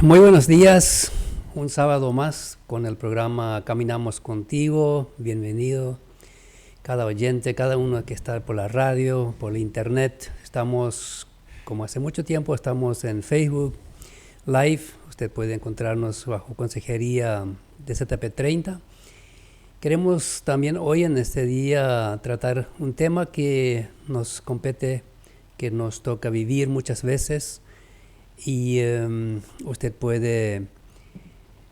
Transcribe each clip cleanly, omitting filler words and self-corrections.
Muy buenos días, un sábado más con el programa Caminamos Contigo. Bienvenido cada oyente, cada uno que está por la radio, por la internet. Estamos, como hace mucho tiempo, estamos en Facebook Live. Usted puede encontrarnos bajo consejería de ZP30. Queremos también hoy en este día tratar un tema que nos compete, que nos toca vivir muchas veces. Y usted puede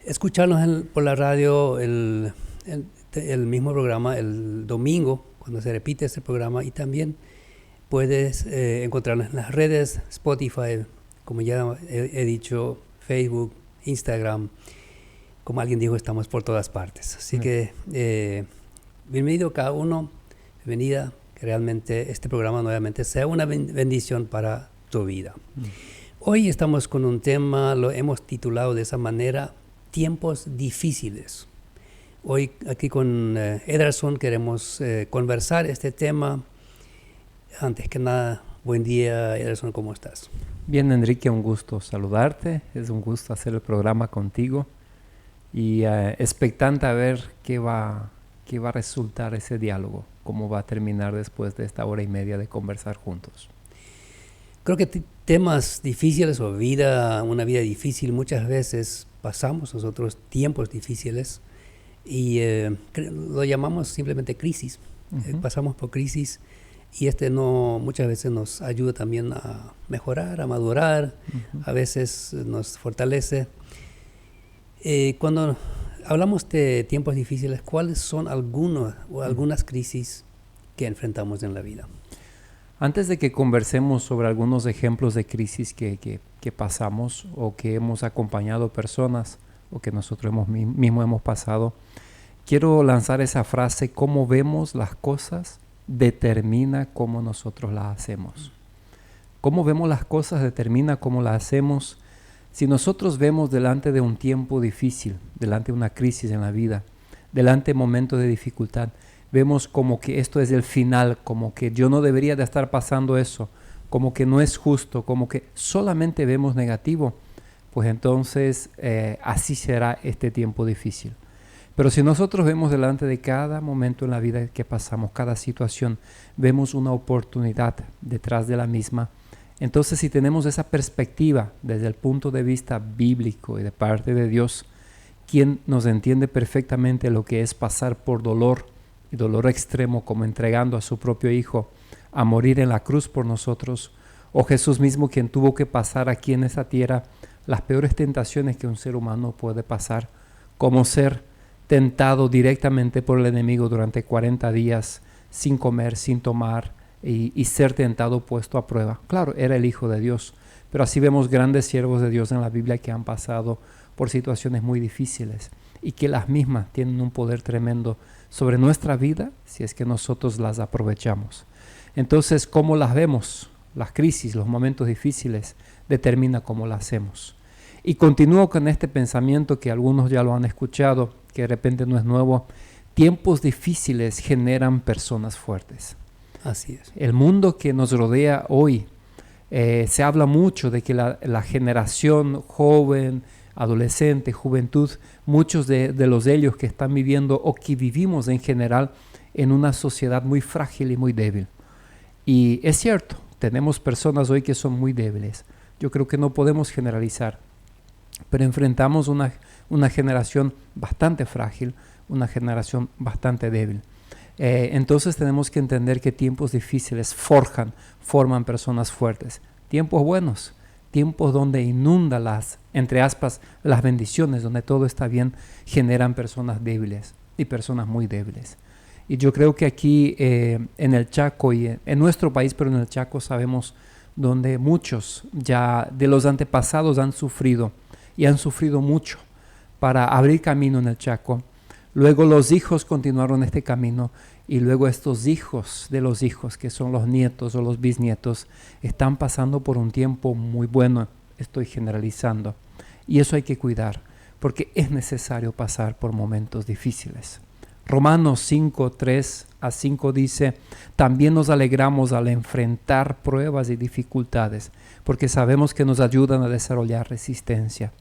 escucharnos por la radio el mismo programa el domingo, cuando se repite este programa, y también puedes encontrarnos en las redes, Spotify, como ya he dicho, Facebook, Instagram. Como alguien dijo, estamos por todas partes. Así que bienvenido cada uno, bienvenida, que realmente este programa nuevamente sea una bendición para tu vida. Hoy estamos con un tema, lo hemos titulado de esa manera, tiempos difíciles. Hoy aquí con Ederson queremos conversar este tema. Antes que nada, buen día, Ederson, ¿cómo estás? Bien, Enrique, un gusto saludarte. Es un gusto hacer el programa contigo y expectante a ver qué va a resultar ese diálogo, cómo va a terminar después de esta hora y media de conversar juntos. Creo que temas difíciles o una vida difícil, muchas veces pasamos nosotros tiempos difíciles y lo llamamos simplemente crisis. Pasamos por crisis y muchas veces nos ayuda también a mejorar, a madurar, a veces nos fortalece. Cuando hablamos de tiempos difíciles, ¿cuáles son algunas crisis que enfrentamos en la vida? Antes de que conversemos sobre algunos ejemplos de crisis que pasamos o que hemos acompañado personas o que nosotros mismos hemos pasado, quiero lanzar esa frase: cómo vemos las cosas determina cómo nosotros las hacemos. Cómo vemos las cosas determina cómo las hacemos. Si nosotros vemos delante de un tiempo difícil, delante de una crisis en la vida, delante de momentos de dificultad, vemos como que esto es el final, como que yo no debería de estar pasando eso, como que no es justo, como que solamente vemos negativo, pues entonces así será este tiempo difícil. Pero si nosotros vemos delante de cada momento en la vida que pasamos, cada situación, vemos una oportunidad detrás de la misma, entonces si tenemos esa perspectiva desde el punto de vista bíblico y de parte de Dios, quien nos entiende perfectamente lo que es pasar por dolor, y dolor extremo, como entregando a su propio Hijo a morir en la cruz por nosotros, o Jesús mismo, quien tuvo que pasar aquí en esa tierra las peores tentaciones que un ser humano puede pasar, como ser tentado directamente por el enemigo durante 40 días sin comer, sin tomar, y ser tentado, puesto a prueba. Claro, era el Hijo de Dios, pero así vemos grandes siervos de Dios en la Biblia que han pasado por situaciones muy difíciles y que las mismas tienen un poder tremendo sobre nuestra vida si es que nosotros las aprovechamos. Entonces, ¿cómo las vemos? Las crisis, los momentos difíciles, determina cómo las hacemos. Y continúo con este pensamiento que algunos ya lo han escuchado, que de repente no es nuevo: tiempos difíciles generan personas fuertes. Así es. El mundo que nos rodea hoy, se habla mucho de que la generación joven, adolescente, juventud, muchos de ellos que están viviendo o que vivimos en general en una sociedad muy frágil y muy débil. Y es cierto, tenemos personas hoy que son muy débiles. Yo creo que no podemos generalizar, pero enfrentamos una generación bastante frágil, una generación bastante débil. Entonces tenemos que entender que tiempos difíciles forman personas fuertes. Tiempos buenos, tiempos donde inunda entre aspas, las bendiciones, donde todo está bien, generan personas débiles y personas muy débiles. Y yo creo que aquí en el Chaco y en nuestro país, pero en el Chaco sabemos donde muchos ya de los antepasados han sufrido y han sufrido mucho para abrir camino en el Chaco. Luego los hijos continuaron este camino y luego estos hijos de los hijos, que son los nietos o los bisnietos, están pasando por un tiempo muy bueno. Estoy generalizando. Y eso hay que cuidar, porque es necesario pasar por momentos difíciles. Romanos 5, 3 a 5 dice: también nos alegramos al enfrentar pruebas y dificultades, porque sabemos que nos ayudan a desarrollar resistencia.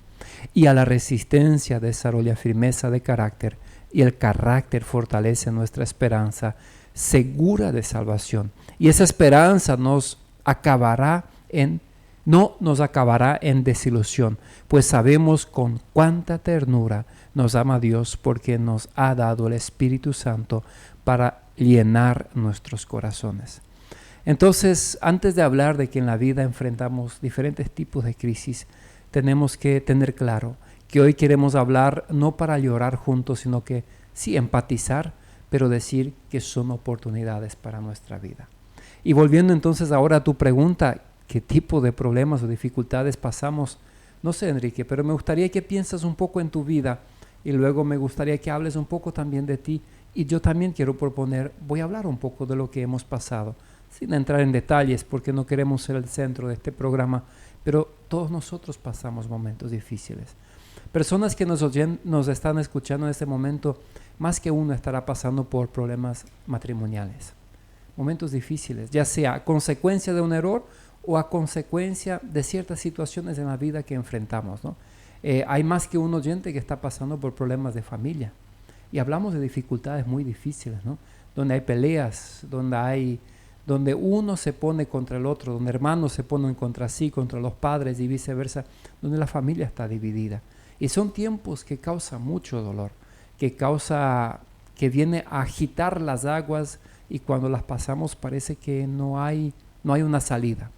Y a la resistencia desarrolla firmeza de carácter, y el carácter fortalece nuestra esperanza segura de salvación. Y esa esperanza no nos acabará en desilusión, pues sabemos con cuánta ternura nos ama Dios, porque nos ha dado el Espíritu Santo para llenar nuestros corazones. Entonces, antes de hablar de que en la vida enfrentamos diferentes tipos de crisis, tenemos que tener claro que hoy queremos hablar no para llorar juntos, sino que sí empatizar, pero decir que son oportunidades para nuestra vida. Y volviendo entonces ahora a tu pregunta, ¿qué tipo de problemas o dificultades pasamos? No sé, Enrique, pero me gustaría que pienses un poco en tu vida y luego me gustaría que hables un poco también de ti. Y yo también quiero proponer, voy a hablar un poco de lo que hemos pasado, sin entrar en detalles porque no queremos ser el centro de este programa, pero todos nosotros pasamos momentos difíciles. Personas que nos están escuchando en este momento, más que uno estará pasando por problemas matrimoniales, momentos difíciles, ya sea a consecuencia de un error o a consecuencia de ciertas situaciones en la vida que enfrentamos, ¿no? Hay más que un oyente que está pasando por problemas de familia, y hablamos de dificultades muy difíciles, ¿no? Donde hay peleas, donde uno se pone contra el otro, donde hermanos se ponen contra sí, contra los padres y viceversa, donde la familia está dividida. Y son tiempos que causan mucho dolor, que viene a agitar las aguas, y cuando las pasamos parece que no hay una salida.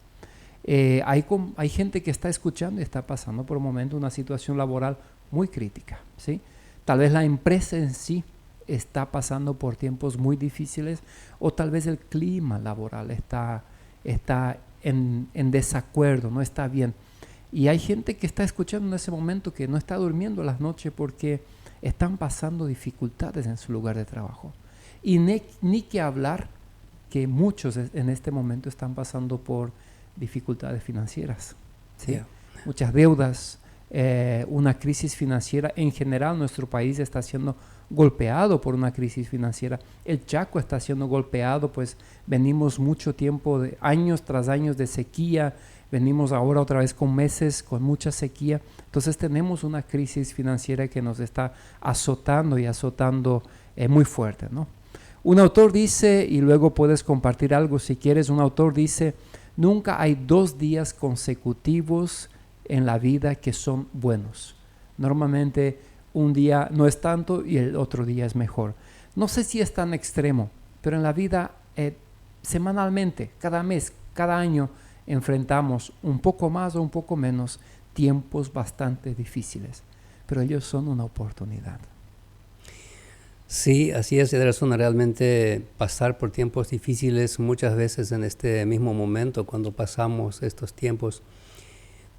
Hay gente que está escuchando y está pasando por un momento una situación laboral muy crítica, ¿sí? Tal vez la empresa en sí está pasando por tiempos muy difíciles, o tal vez el clima laboral está en desacuerdo, no está bien. Y hay gente que está escuchando en ese momento que no está durmiendo las noches porque están pasando dificultades en su lugar de trabajo. Y ni que hablar que muchos en este momento están pasando por dificultades financieras, ¿sí? Yeah. Muchas deudas, una crisis financiera. En general nuestro país está siendo golpeado por una crisis financiera. El Chaco está siendo golpeado, pues venimos mucho tiempo, años tras años de sequía, venimos ahora otra vez con meses con mucha sequía. Entonces tenemos una crisis financiera que nos está azotando muy fuerte, ¿no? Un autor dice, y luego puedes compartir algo si quieres, un autor dice: nunca hay 2 días consecutivos en la vida que son buenos. Normalmente un día no es tanto y el otro día es mejor. No sé si es tan extremo, pero en la vida semanalmente, cada mes, cada año, enfrentamos un poco más o un poco menos tiempos bastante difíciles, pero ellos son una oportunidad. Sí, así es, Ederson. Realmente pasar por tiempos difíciles muchas veces en este mismo momento, cuando pasamos estos tiempos,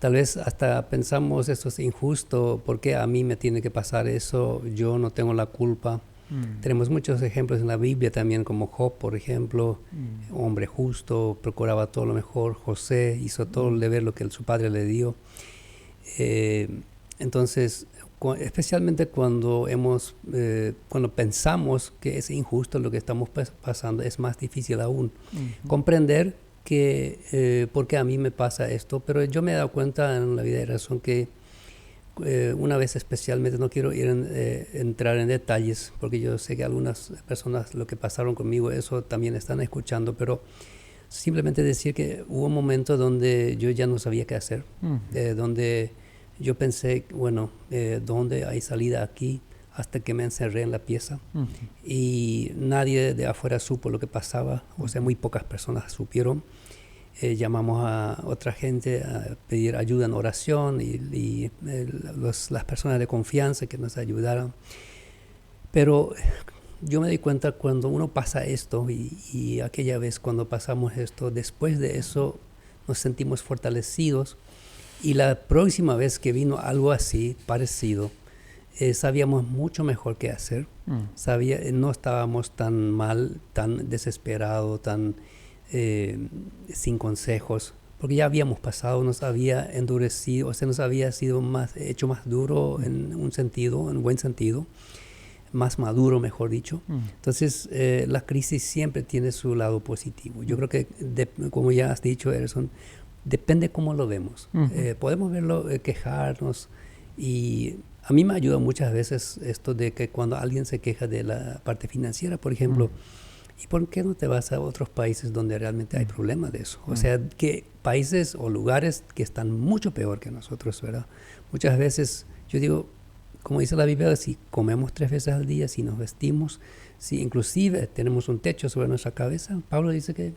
tal vez hasta pensamos esto es injusto, ¿por qué a mí me tiene que pasar eso? Yo no tengo la culpa. Tenemos muchos ejemplos en la Biblia también, como Job, por ejemplo, hombre justo, procuraba todo lo mejor. José hizo todo el deber, lo que su padre le dio. Entonces, especialmente cuando pensamos que es injusto lo que estamos pasando, es más difícil aún comprender que por qué a mí me pasa esto. Pero yo me he dado cuenta en la vida de razón que una vez especialmente, no quiero entrar en detalles, porque yo sé que algunas personas lo que pasaron conmigo, eso también están escuchando, pero simplemente decir que hubo un momento donde yo ya no sabía qué hacer, donde yo pensé, bueno, ¿dónde hay salida aquí? Hasta que me encerré en la pieza y nadie de afuera supo lo que pasaba, o sea, muy pocas personas supieron. Llamamos a otra gente a pedir ayuda en oración y las personas de confianza que nos ayudaron. Pero yo me di cuenta cuando uno pasa esto y aquella vez cuando pasamos esto, después de eso nos sentimos fortalecidos, y la próxima vez que vino algo así, parecido, sabíamos mucho mejor qué hacer. No estábamos tan mal, tan desesperados, tan sin consejos, porque ya habíamos pasado, nos había endurecido, o sea, nos había sido hecho más duro en un sentido, en buen sentido, más maduro, mejor dicho. Entonces, la crisis siempre tiene su lado positivo. Yo creo que, como ya has dicho, Ederson, depende cómo lo vemos. Podemos verlo, quejarnos Y a mí me ayuda muchas veces esto de que cuando alguien se queja de la parte financiera, por ejemplo, ¿y por qué no te vas a otros países donde realmente hay problemas de eso? O sea, que países o lugares que están mucho peor que nosotros, ¿verdad? Muchas veces yo digo, como dice la Biblia, si comemos 3 veces al día, si nos vestimos, si inclusive tenemos un techo sobre nuestra cabeza, Pablo dice que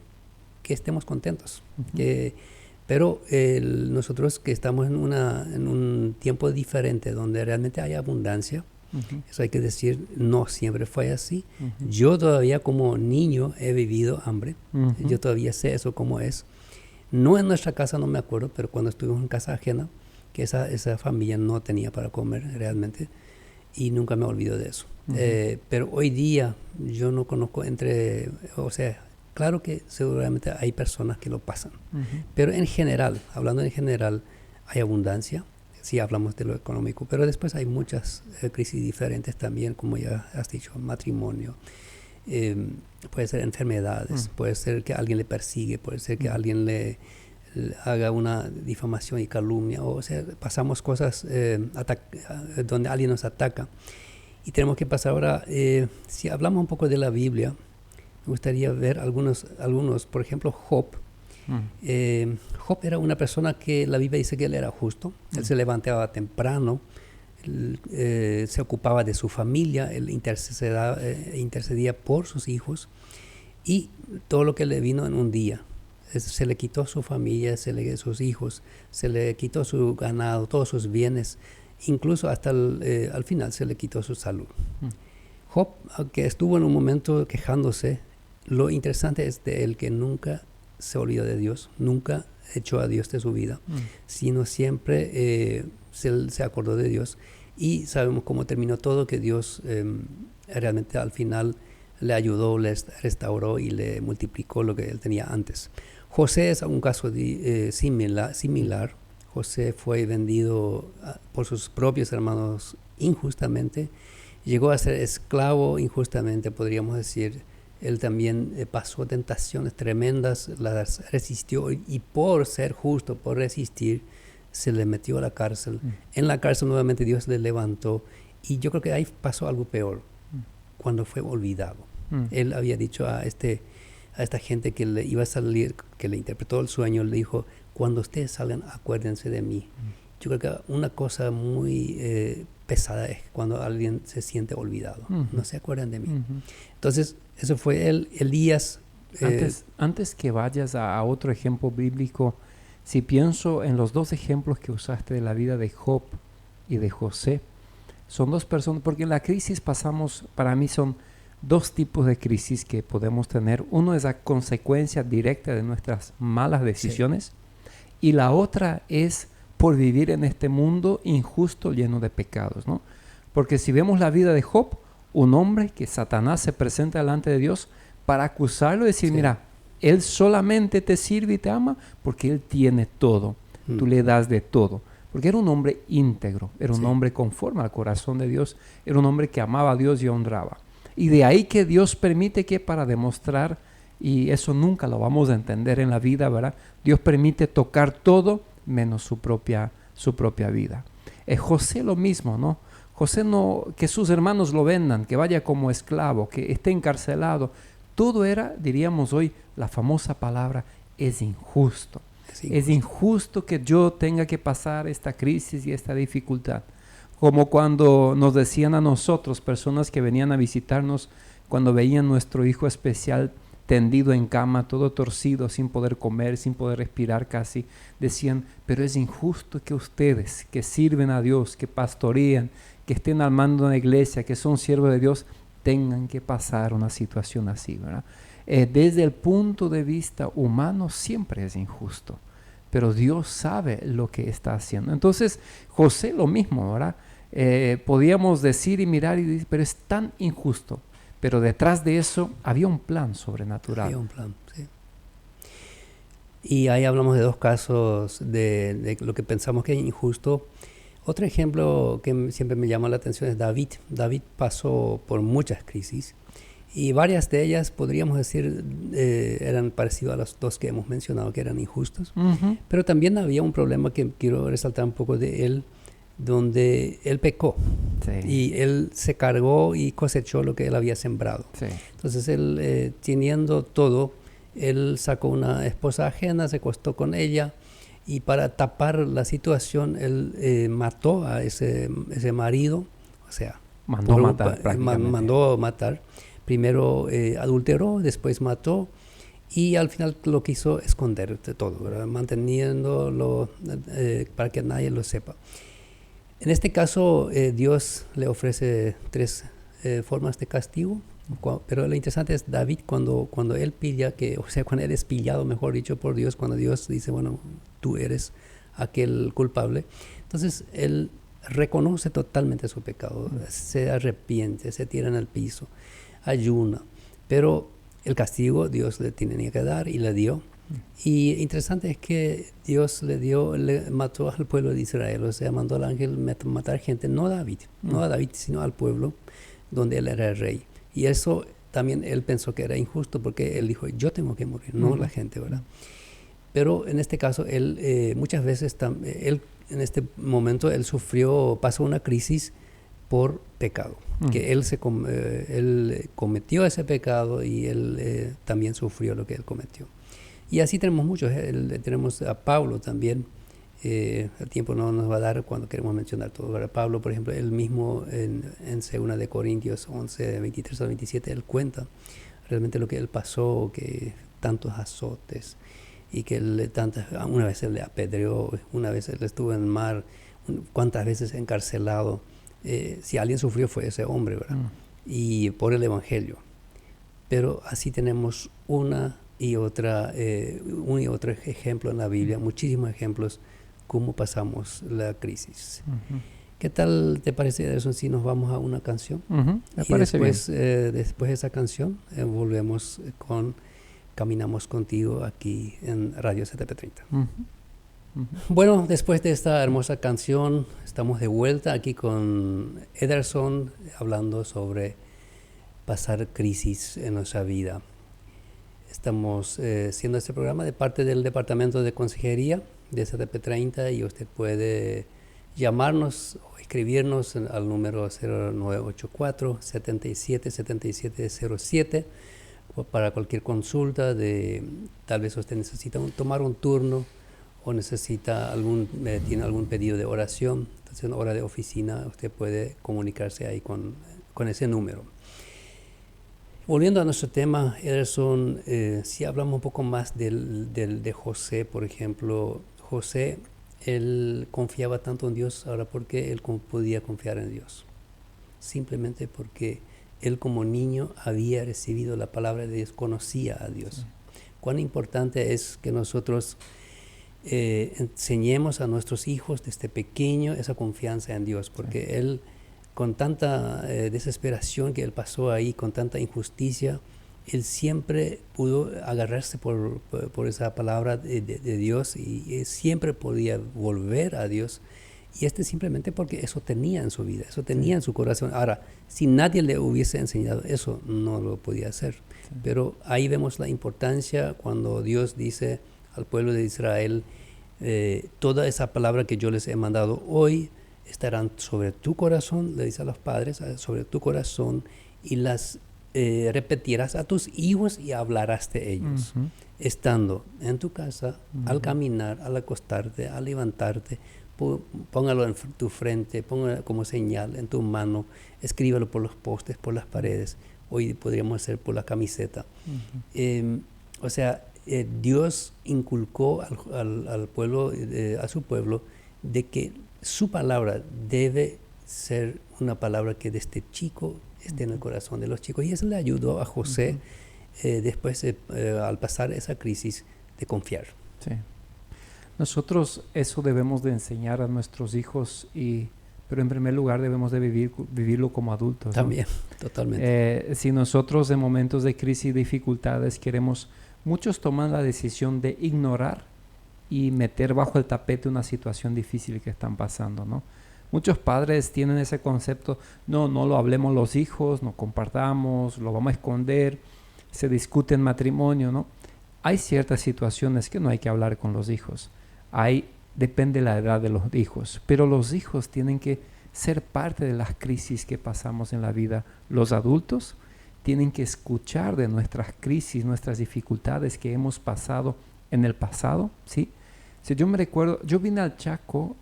estemos contentos. Pero nosotros que estamos en un tiempo diferente, donde realmente hay abundancia, eso hay que decir, no siempre fue así. Yo todavía como niño he vivido hambre. Yo todavía sé eso cómo es. No en nuestra casa, no me acuerdo, pero cuando estuvimos en casa ajena, que esa familia no tenía para comer realmente, y nunca me olvido de eso. Pero hoy día yo no conozco o sea, claro que seguramente hay personas que lo pasan, pero en general, hablando en general, hay abundancia. Si hablamos de lo económico, pero después hay muchas crisis diferentes también, como ya has dicho, matrimonio, puede ser enfermedades, puede ser que alguien le persigue, puede ser que alguien le haga una difamación y calumnia, o sea, pasamos cosas donde alguien nos ataca. Y tenemos que pasar ahora, si hablamos un poco de la Biblia, me gustaría ver algunos, por ejemplo, Job. Job era una persona que la Biblia dice que él era justo. Él se levantaba temprano, se ocupaba de su familia, él intercedía por sus hijos, y todo lo que le vino en un día. Se le quitó su familia, sus hijos, se le quitó su ganado, todos sus bienes, incluso hasta al final se le quitó su salud. Job, aunque estuvo en un momento quejándose, lo interesante es de él que nunca se olvidó de Dios, nunca echó a Dios de su vida, sino siempre se acordó de Dios, y sabemos cómo terminó todo, que Dios realmente al final le ayudó, le restauró y le multiplicó lo que él tenía antes. José es un caso similar. José fue vendido por sus propios hermanos injustamente, llegó a ser esclavo injustamente, podríamos decir. Él también pasó tentaciones tremendas, las resistió, y por ser justo, por resistir, se le metió a la cárcel. En la cárcel nuevamente Dios le levantó, y yo creo que ahí pasó algo peor, cuando fue olvidado. Él había dicho a esta gente que le iba a salir, que le interpretó el sueño, le dijo, cuando ustedes salgan, acuérdense de mí. Yo creo que una cosa muy pesada es cuando alguien se siente olvidado. No se acuerdan de mí. Entonces, eso fue Elías. Antes que vayas a otro ejemplo bíblico, si pienso en los 2 ejemplos que usaste de la vida de Job y de José, son 2 personas, porque en la crisis pasamos, para mí son 2 tipos de crisis que podemos tener. Uno es la consecuencia directa de nuestras malas decisiones, y la otra es por vivir en este mundo injusto, lleno de pecados, ¿no? Porque si vemos la vida de Job, un hombre que Satanás se presenta delante de Dios para acusarlo y decir, mira, él solamente te sirve y te ama porque él tiene todo, tú le das de todo. Porque era un hombre íntegro, era un hombre conforme al corazón de Dios, era un hombre que amaba a Dios y honraba. Y de ahí que Dios permite que, para demostrar, y eso nunca lo vamos a entender en la vida, ¿verdad? Dios permite tocar todo menos su propia vida. José lo mismo, ¿no? José no, que sus hermanos lo vendan, que vaya como esclavo, que esté encarcelado. Todo era, diríamos hoy, la famosa palabra, es injusto. Es injusto que yo tenga que pasar esta crisis y esta dificultad. Como cuando nos decían a nosotros, personas que venían a visitarnos, cuando veían nuestro hijo especial tendido en cama, todo torcido, sin poder comer, sin poder respirar casi, decían, pero es injusto que ustedes, que sirven a Dios, que pastorean, que estén al mando de la iglesia, que son siervos de Dios, tengan que pasar una situación así, ¿verdad? Desde el punto de vista humano siempre es injusto, pero Dios sabe lo que está haciendo. Entonces, José lo mismo, ¿verdad? Podíamos decir y mirar y decir, pero es tan injusto. Pero detrás de eso había un plan sobrenatural. Había un plan, sí. Y ahí hablamos de 2 casos de lo que pensamos que es injusto. Otro ejemplo que siempre me llama la atención es David. David pasó por muchas crisis, y varias de ellas, podríamos decir, eran parecidas a las 2 que hemos mencionado, que eran injustos. Pero también había un problema que quiero resaltar un poco de él. donde él pecó. Sí. Y él se cargó y cosechó lo que él había sembrado. Sí. Entonces él, teniendo todo, él sacó una esposa ajena, se acostó con ella, y para tapar la situación, él mató a ese marido, o sea, Mandó matar prácticamente. mandó matar. Primero adulteró, después mató, y al final lo quiso esconder de todo, ¿verdad? Manteniéndolo para que nadie lo sepa. En este caso, Dios le ofrece 3 formas de castigo, pero lo interesante es David cuando él pilla que, o sea, cuando él es pillado, mejor dicho, por Dios, cuando Dios dice, bueno, tú eres aquel culpable, entonces él reconoce totalmente su pecado, se arrepiente, se tira en el piso, ayuna, pero el castigo Dios le tenía que dar y le dio. Y interesante es que Dios le mató al pueblo de Israel, o sea, mandó al ángel matar gente, no a David, sino al pueblo donde él era el rey. Y eso también él pensó que era injusto, porque él dijo, yo tengo que morir, no la gente, ¿verdad? Pero en este caso, él muchas veces, él en este momento, él pasó una crisis por pecado, que él cometió ese pecado y él también sufrió lo que él cometió. Y así tenemos muchos. Tenemos a Pablo también. El tiempo no nos va a dar cuando queremos mencionar todo. Ahora, Pablo, por ejemplo, él mismo en 2 de Corintios 11, 23 al 27, él cuenta realmente lo que él pasó, que tantos azotes, y que una vez él le apedreó, una vez él estuvo en el mar, cuántas veces encarcelado. Si alguien sufrió fue ese hombre, ¿verdad? Y por el Evangelio. Pero así tenemos un y otro ejemplo en la Biblia, muchísimos ejemplos, cómo pasamos la crisis. ¿Qué tal te parece, Ederson, si nos vamos a una canción? Me parece después, después de esa canción, volvemos con Caminamos Contigo aquí en Radio CTP30. Bueno, después de esta hermosa canción, estamos de vuelta aquí con Ederson, hablando sobre pasar crisis en nuestra vida. Estamos haciendo este programa de parte del Departamento de Consejería de CTP30, y usted puede llamarnos o escribirnos al número 0984-777707 para cualquier consulta. Tal vez usted necesita tomar un turno o necesita tiene algún pedido de oración. Entonces, en hora de oficina, usted puede comunicarse ahí con ese número. Volviendo a nuestro tema, Ederson, si hablamos un poco más de José, por ejemplo. José, él confiaba tanto en Dios. Ahora, ¿por qué él podía confiar en Dios? Simplemente porque él, como niño, había recibido la palabra de Dios, conocía a Dios. Cuán importante es que nosotros enseñemos a nuestros hijos desde pequeño esa confianza en Dios, porque él, con tanta desesperación que él pasó ahí, con tanta injusticia, él siempre pudo agarrarse por esa palabra de Dios, y siempre podía volver a Dios. Y simplemente porque eso tenía en su vida, eso tenía en su corazón. Ahora, si nadie le hubiese enseñado eso, no lo podía hacer. Pero ahí vemos la importancia cuando Dios dice al pueblo de Israel, toda esa palabra que yo les he mandado hoy estarán sobre tu corazón, le dice a los padres, sobre tu corazón, y las repetirás a tus hijos y hablarás de ellos, estando en tu casa, al caminar, al acostarte, al levantarte. Póngalo en tu frente, póngalo como señal en tu mano, escríbalo por los postes, por las paredes. Hoy podríamos hacer por la camiseta. O sea, Dios inculcó al pueblo, a su pueblo, de que su palabra debe ser una palabra que desde chico esté en el corazón de los chicos. Y eso le ayudó a José después, al pasar esa crisis, de confiar. Sí. Nosotros eso debemos de enseñar a nuestros hijos, pero en primer lugar debemos de vivirlo como adultos, ¿no? También, totalmente. Si nosotros en momentos de crisis y dificultades muchos toman la decisión de ignorar y meter bajo el tapete una situación difícil que están pasando, ¿no? Muchos padres tienen ese concepto, no lo hablemos los hijos, no compartamos, lo vamos a esconder, se discute en matrimonio, ¿no? Hay ciertas situaciones que no hay que hablar con los hijos. Hay depende de la edad de los hijos, pero los hijos tienen que ser parte de las crisis que pasamos en la vida. Los adultos tienen que escuchar de nuestras crisis, nuestras dificultades que hemos pasado en el pasado, ¿sí? Si yo me recuerdo, yo vine al Chaco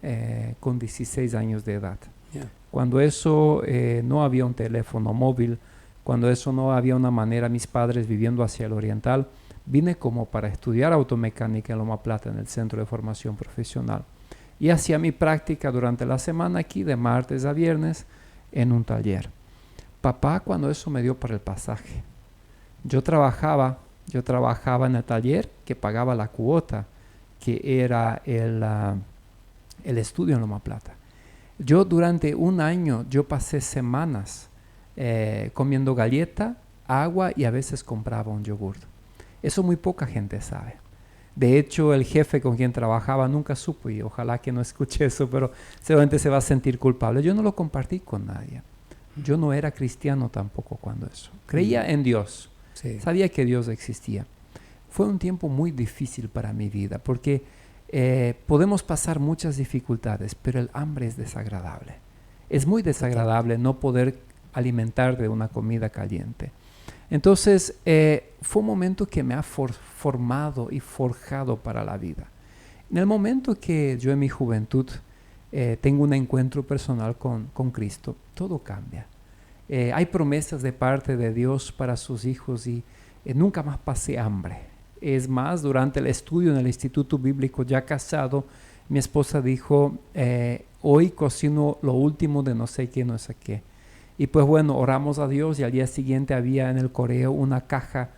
con 16 años de edad. Yeah. Cuando eso no había un teléfono móvil, cuando eso no había una manera, mis padres viviendo hacia el oriental, vine como para estudiar automecánica en Loma Plata, en el Centro de Formación Profesional. Y hacía mi práctica durante la semana aquí, de martes a viernes, en un taller. Papá, cuando eso me dio para el pasaje. Yo trabajaba en el taller que pagaba la cuota, que era el estudio en Loma Plata. Yo durante un año, yo pasé semanas comiendo galleta, agua y a veces compraba un yogur. Eso muy poca gente sabe. De hecho, el jefe con quien trabajaba nunca supo, y ojalá que no escuche eso, pero seguramente se va a sentir culpable. Yo no lo compartí con nadie. Yo no era cristiano tampoco cuando eso. Creía en Dios. Sí. Sabía que Dios existía. Fue un tiempo muy difícil para mi vida, porque podemos pasar muchas dificultades, pero el hambre es desagradable. Es muy desagradable no poder alimentar de una comida caliente. Entonces, fue un momento que me ha formado y forjado para la vida. En el momento que yo en mi juventud tengo un encuentro personal con Cristo, todo cambia. Hay promesas de parte de Dios para sus hijos y nunca más pasé hambre. Es más, durante el estudio en el Instituto Bíblico, ya casado, mi esposa dijo, hoy cocino lo último de no sé qué, no sé qué. Y pues bueno, oramos a Dios y al día siguiente había en el correo una caja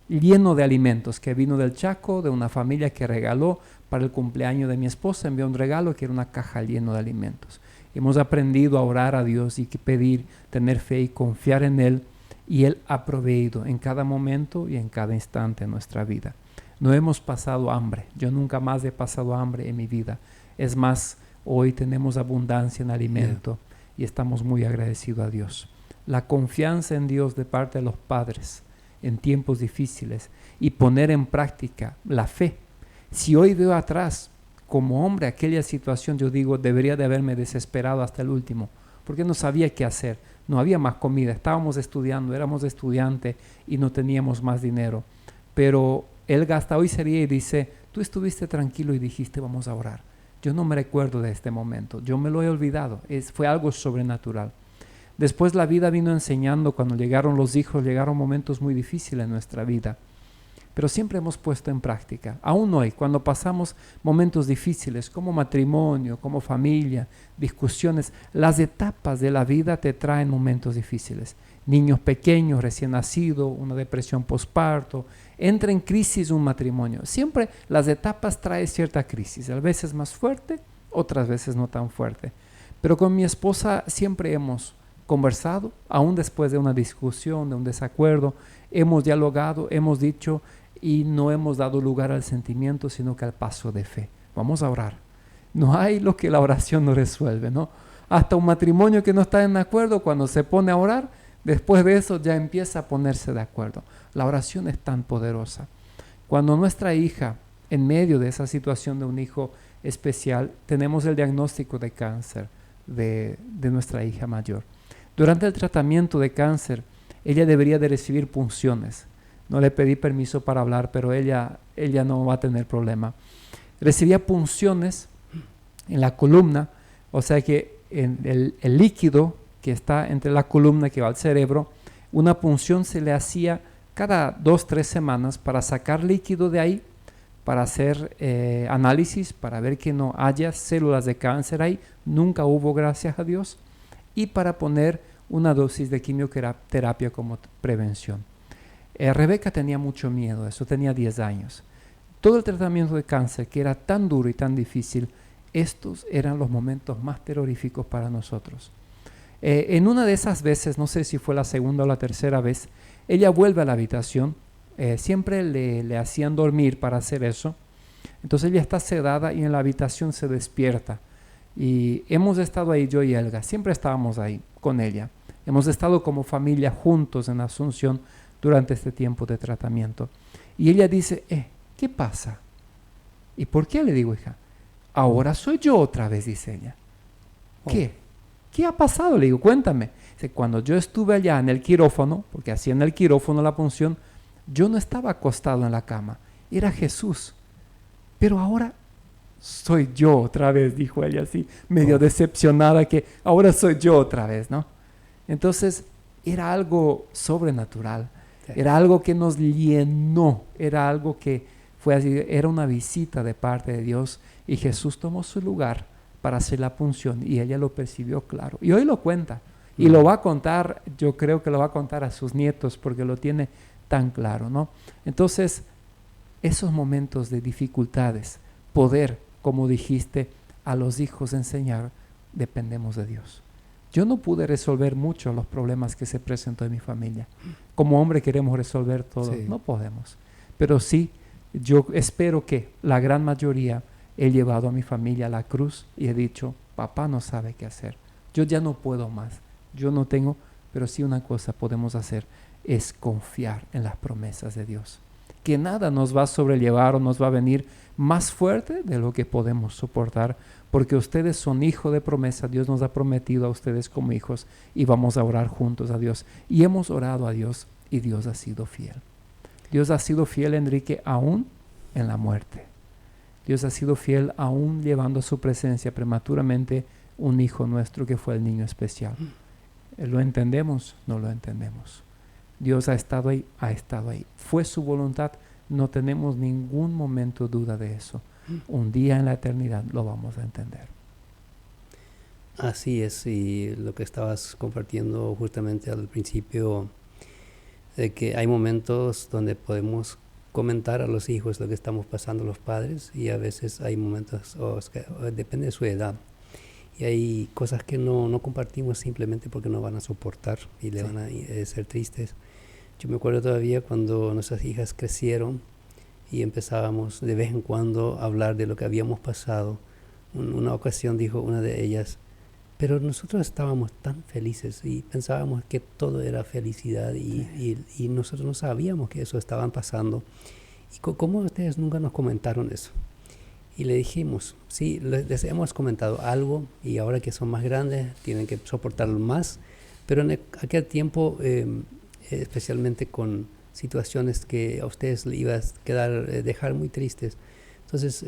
lleno de alimentos que vino del Chaco, de una familia que regaló para el cumpleaños de mi esposa, envió un regalo que era una caja llena de alimentos. Hemos aprendido a orar a Dios y pedir, tener fe y confiar en Él, y Él ha proveído en cada momento y en cada instante de nuestra vida. No hemos pasado hambre, yo nunca más he pasado hambre en mi vida. Es más, hoy tenemos abundancia en alimento. Y estamos muy agradecidos a Dios. La confianza en Dios de parte de los padres en tiempos difíciles y poner en práctica la fe. Si hoy veo atrás como hombre aquella situación, yo digo, debería de haberme desesperado hasta el último, porque no sabía qué hacer. No había más comida, estábamos estudiando, éramos estudiantes y no teníamos más dinero. Pero Elga hasta hoy sería y dice, tú estuviste tranquilo y dijiste, vamos a orar. Yo no me recuerdo de este momento, yo me lo he olvidado, fue algo sobrenatural. Después la vida vino enseñando, cuando llegaron los hijos, llegaron momentos muy difíciles en nuestra vida, pero siempre hemos puesto en práctica. Aún hoy, cuando pasamos momentos difíciles, como matrimonio, como familia, discusiones, las etapas de la vida te traen momentos difíciles. Niños pequeños, recién nacidos, una depresión postparto, entra en crisis un matrimonio. Siempre las etapas traen cierta crisis, a veces más fuerte, otras veces no tan fuerte. Pero con mi esposa siempre hemos conversado, aún después de una discusión, de un desacuerdo, hemos dialogado, hemos dicho y no hemos dado lugar al sentimiento, sino que al paso de fe. Vamos a orar. No hay lo que la oración no resuelve, ¿no? Hasta un matrimonio que no está en acuerdo, cuando se pone a orar, después de eso ya empieza a ponerse de acuerdo. La oración es tan poderosa. Cuando nuestra hija, en medio de esa situación de un hijo especial, tenemos el diagnóstico de cáncer de nuestra hija mayor. Durante el tratamiento de cáncer, ella debería de recibir punciones. No le pedí permiso para hablar, pero ella no va a tener problema. Recibía punciones en la columna, o sea que en el líquido que está entre la columna que va al cerebro, una punción se le hacía cada 2-3 semanas para sacar líquido de ahí, para hacer análisis, para ver que no haya células de cáncer ahí, nunca hubo, gracias a Dios, y para poner una dosis de quimioterapia como prevención. Rebeca tenía mucho miedo, eso tenía 10 años. Todo el tratamiento de cáncer, que era tan duro y tan difícil, estos eran los momentos más terroríficos para nosotros. En una de esas veces, no sé si fue la segunda o la tercera vez, ella vuelve a la habitación, siempre le hacían dormir para hacer eso, entonces ella está sedada y en la habitación se despierta. Y hemos estado ahí, yo y Elga, siempre estábamos ahí con ella. Hemos estado como familia juntos en Asunción durante este tiempo de tratamiento. Y ella dice, ¿qué pasa? ¿Y por qué? Le digo, hija. ahora soy yo otra vez, dice ella. ¿Qué? ¿Qué ha pasado? Le digo, cuéntame. Dice, cuando yo estuve allá en el quirófano, porque hacía en el quirófano la punción, yo no estaba acostado en la cama, era Jesús. Pero ahora soy yo otra vez, dijo ella así, medio decepcionada, que ahora soy yo otra vez, ¿no? Entonces, era algo sobrenatural, era algo que nos llenó, era algo que fue así, era una visita de parte de Dios, y Jesús tomó su lugar para hacer la punción, y ella lo percibió claro. Y hoy lo cuenta, y lo va a contar, yo creo que lo va a contar a sus nietos, porque lo tiene tan claro, ¿no? Entonces, esos momentos de dificultades, poder, como dijiste, a los hijos enseñar, dependemos de Dios. Yo no pude resolver mucho los problemas que se presentó en mi familia. Como hombre queremos resolver todo, no podemos. Pero sí, yo espero que la gran mayoría he llevado a mi familia a la cruz y he dicho, papá no sabe qué hacer. Yo ya no puedo más. Yo no tengo, pero sí una cosa podemos hacer, es confiar en las promesas de Dios. Que nada nos va a sobrellevar o nos va a venir más fuerte de lo que podemos soportar, porque ustedes son hijos de promesa. Dios nos ha prometido a ustedes como hijos y vamos a orar juntos a Dios. Y hemos orado a Dios y Dios ha sido fiel. Dios ha sido fiel, Enrique, aún en la muerte. Dios ha sido fiel aún llevando a su presencia prematuramente un hijo nuestro que fue el niño especial. ¿Lo entendemos? No lo entendemos. Dios ha estado ahí, ha estado ahí. Fue su voluntad, no tenemos ningún momento duda de eso. Un día en la eternidad lo vamos a entender. Así es, y lo que estabas compartiendo justamente al principio, de que hay momentos donde podemos comentar a los hijos lo que estamos pasando los padres, y a veces hay momentos, depende de su edad, y hay cosas que no compartimos simplemente porque no van a soportar y le van a ser tristes. Yo me acuerdo todavía cuando nuestras hijas crecieron y empezábamos de vez en cuando a hablar de lo que habíamos pasado. Una ocasión dijo una de ellas, pero nosotros estábamos tan felices y pensábamos que todo era felicidad y nosotros no sabíamos que eso estaban pasando. ¿Y cómo ustedes nunca nos comentaron eso? Y le dijimos, sí, les hemos comentado algo y ahora que son más grandes tienen que soportarlo más, pero en aquel tiempo, especialmente con situaciones que a ustedes les iba a dejar muy tristes, entonces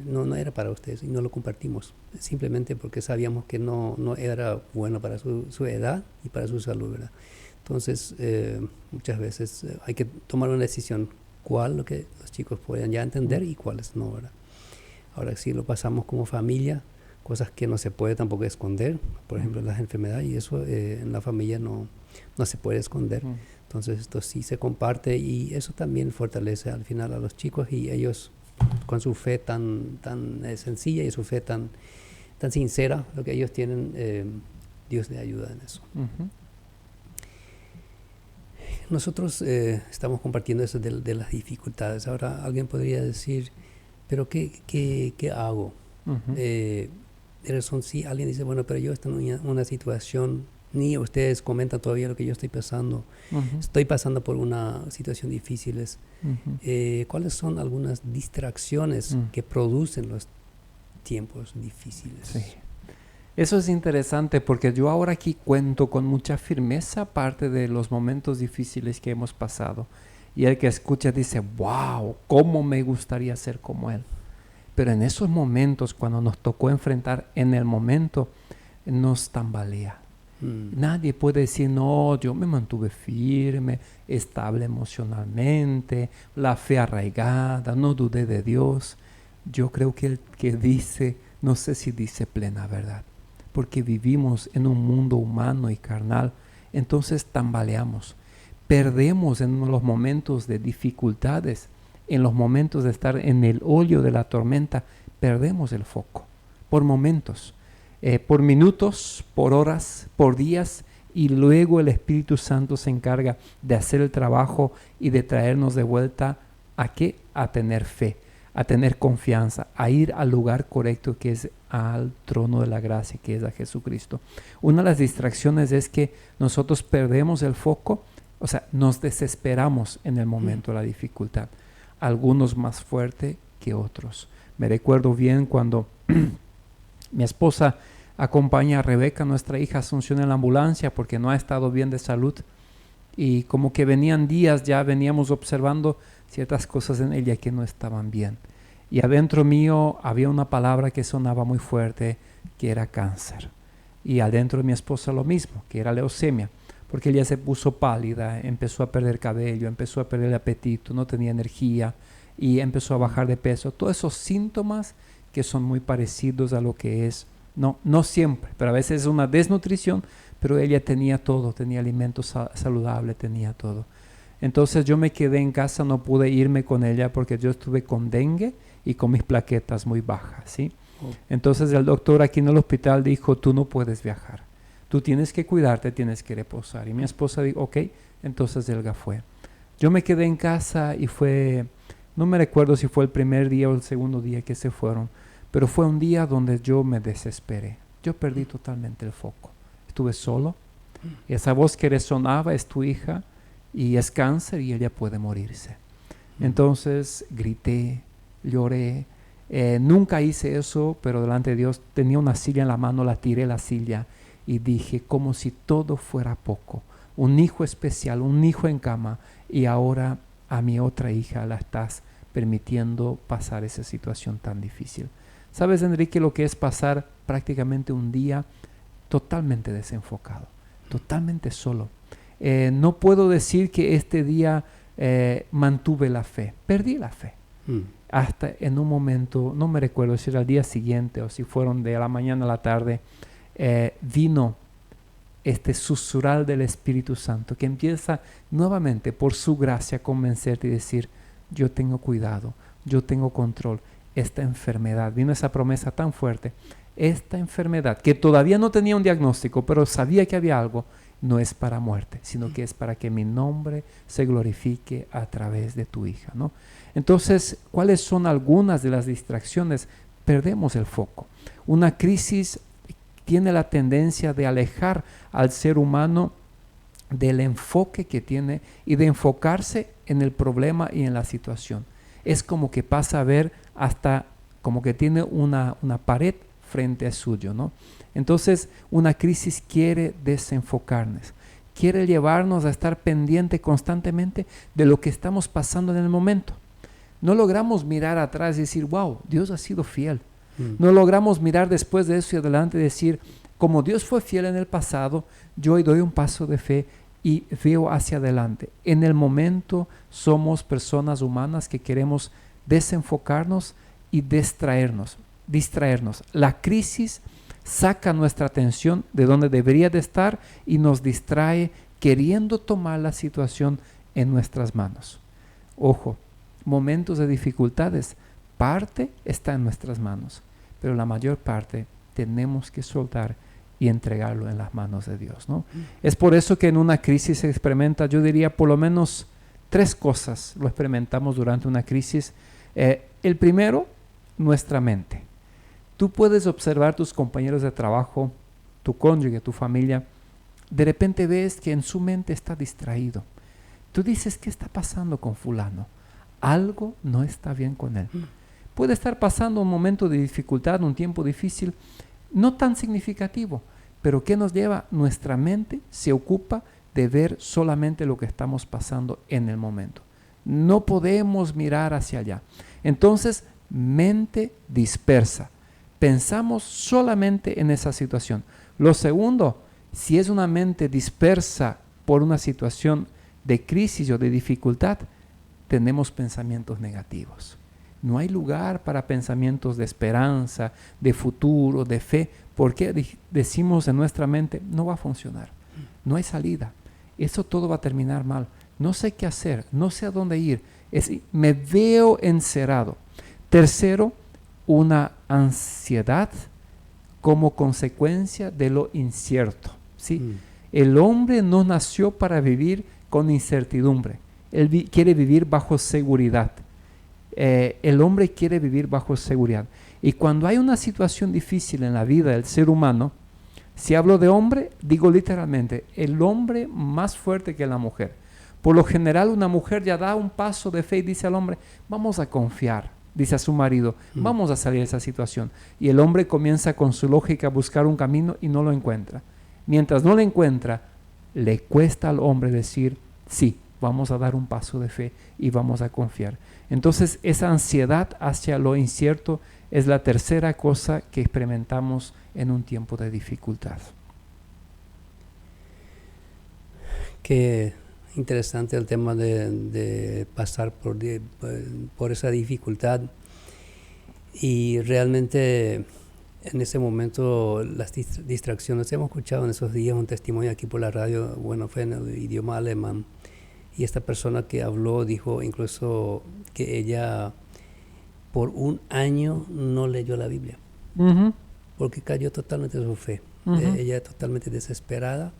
no era para ustedes y no lo compartimos, simplemente porque sabíamos que no era bueno para su edad y para su salud, ¿verdad? Entonces muchas veces hay que tomar una decisión, cuál lo que los chicos puedan ya entender y cuáles no, ¿verdad? Ahora sí lo pasamos como familia, cosas que no se puede tampoco esconder, por ejemplo las enfermedades, y eso en la familia no se puede esconder. Entonces esto sí se comparte y eso también fortalece al final a los chicos, y ellos con su fe tan sencilla y su fe tan sincera, lo que ellos tienen, Dios les ayuda en eso. Nosotros estamos compartiendo eso de las dificultades. Ahora alguien podría decir, pero ¿qué hago? Si alguien dice, bueno, pero yo estoy en una situación, ni ustedes comentan todavía lo que yo estoy pasando, estoy pasando por una situación difícil. ¿Cuáles son algunas distracciones que producen los tiempos difíciles? Sí. Eso es interesante porque yo ahora aquí cuento con mucha firmeza parte de los momentos difíciles que hemos pasado. Y el que escucha dice, wow, ¿cómo me gustaría ser como él? Pero en esos momentos, cuando nos tocó enfrentar en el momento, nos tambalea. Nadie puede decir, no, yo me mantuve firme, estable emocionalmente, la fe arraigada, no dudé de Dios. Yo creo que el que dice, no sé si dice plena verdad, porque vivimos en un mundo humano y carnal, entonces tambaleamos. Perdemos en los momentos de dificultades, en los momentos de estar en el hoyo de la tormenta, perdemos el foco, por momentos. Por minutos, por horas, por días, y luego el Espíritu Santo se encarga de hacer el trabajo y de traernos de vuelta ¿a qué? A tener fe, a tener confianza, a ir al lugar correcto, que es al trono de la gracia, que es a Jesucristo. Una de las distracciones es que nosotros perdemos el foco, o sea, nos desesperamos en el momento de la dificultad, algunos más fuerte que otros. Me recuerdo bien cuando mi esposa acompaña a Rebeca, nuestra hija Asunción, en la ambulancia porque no ha estado bien de salud. Y como que venían días, ya veníamos observando ciertas cosas en ella que no estaban bien. Y adentro mío había una palabra que sonaba muy fuerte, que era cáncer. Y adentro de mi esposa lo mismo, que era leucemia. Porque ella se puso pálida, empezó a perder cabello, empezó a perder el apetito, no tenía energía y empezó a bajar de peso. Todos esos síntomas que son muy parecidos a lo que es, no siempre, pero a veces es una desnutrición, pero ella tenía todo, tenía alimentos saludables, tenía todo. Entonces yo me quedé en casa, no pude irme con ella porque yo estuve con dengue y con mis plaquetas muy bajas, ¿sí? Entonces el doctor aquí en el hospital dijo, tú no puedes viajar, tú tienes que cuidarte, tienes que reposar. Y mi esposa dijo, ok, entonces Elga fue. Yo me quedé en casa y fue, no me recuerdo si fue el primer día o el segundo día que se fueron, pero fue un día donde yo me desesperé. Yo perdí totalmente el foco. Estuve solo. Esa voz que resonaba es tu hija y es cáncer y ella puede morirse. Entonces grité, lloré. Nunca hice eso, pero delante de Dios tenía una silla en la mano, la tiré la silla y dije como si todo fuera poco. Un hijo especial, un hijo en cama y ahora a mi otra hija la estás permitiendo pasar esa situación tan difícil. ¿Sabes, Enrique, lo que es pasar prácticamente un día totalmente desenfocado, totalmente solo? No puedo decir que este día mantuve la fe, perdí la fe. Hasta en un momento, no me recuerdo si era el día siguiente o si fueron de la mañana a la tarde, vino este susurrar del Espíritu Santo que empieza nuevamente por su gracia a convencerte y decir, yo tengo cuidado, yo tengo control. Esta enfermedad, vino esa promesa tan fuerte, esta enfermedad que todavía no tenía un diagnóstico, pero sabía que había algo, no es para muerte, sino que es para que mi nombre se glorifique a través de tu hija, ¿no? Entonces, ¿cuáles son algunas de las distracciones? Perdemos el foco. Una crisis tiene la tendencia de alejar al ser humano del enfoque que tiene y de enfocarse en el problema y en la situación. Es como que pasa a ver hasta como que tiene una pared frente a suyo, ¿no? Entonces, una crisis quiere desenfocarnos, quiere llevarnos a estar pendiente constantemente de lo que estamos pasando en el momento. No logramos mirar atrás y decir, wow, Dios ha sido fiel. No logramos mirar después de eso y adelante y decir, como Dios fue fiel en el pasado, yo hoy doy un paso de fe y veo hacia adelante. En el momento somos personas humanas que queremos desenfocarnos y distraernos. La crisis saca nuestra atención de donde debería de estar y nos distrae queriendo tomar la situación en nuestras manos. Ojo, momentos de dificultades, parte está en nuestras manos, pero la mayor parte tenemos que soltar y entregarlo en las manos de Dios, ¿no? Es por eso que en una crisis se experimenta, yo diría por lo menos 3 cosas lo experimentamos durante una crisis. El primero, nuestra mente. Tú puedes observar tus compañeros de trabajo, tu cónyuge, tu familia. De repente ves que en su mente está distraído. Tú dices, ¿qué está pasando con fulano? Algo no está bien con él. Puede estar pasando un momento de dificultad, un tiempo difícil, no tan significativo, pero ¿qué nos lleva? Nuestra mente se ocupa de ver solamente lo que estamos pasando en el momento. No podemos mirar hacia allá. Entonces, mente dispersa. Pensamos solamente en esa situación. Lo segundo, si es una mente dispersa por una situación de crisis o de dificultad, tenemos pensamientos negativos. No hay lugar para pensamientos de esperanza, de futuro, de fe, porque decimos en nuestra mente, no va a funcionar, no hay salida, eso todo va a terminar mal, no sé qué hacer, no sé a dónde ir, me veo encerrado. Tercero, una ansiedad como consecuencia de lo incierto, ¿sí? El hombre no nació para vivir con incertidumbre, él quiere vivir bajo seguridad. El hombre quiere vivir bajo seguridad. Y cuando hay una situación difícil en la vida del ser humano, si hablo de hombre, digo literalmente, el hombre más fuerte que la mujer. Por lo general, una mujer ya da un paso de fe y dice al hombre, vamos a confiar, dice a su marido, vamos a salir de esa situación. Y el hombre comienza con su lógica a buscar un camino y no lo encuentra. Mientras no lo encuentra, le cuesta al hombre decir, sí, vamos a dar un paso de fe y vamos a confiar. Entonces, esa ansiedad hacia lo incierto es la tercera cosa que experimentamos en un tiempo de dificultad. Qué interesante el tema de pasar por esa dificultad. Y realmente en ese momento las distracciones, hemos escuchado en esos días un testimonio aquí por la radio, bueno, fue en el idioma alemán, y esta persona que habló dijo incluso que ella por un año no leyó la Biblia, porque cayó totalmente de su fe. Ella totalmente desesperada,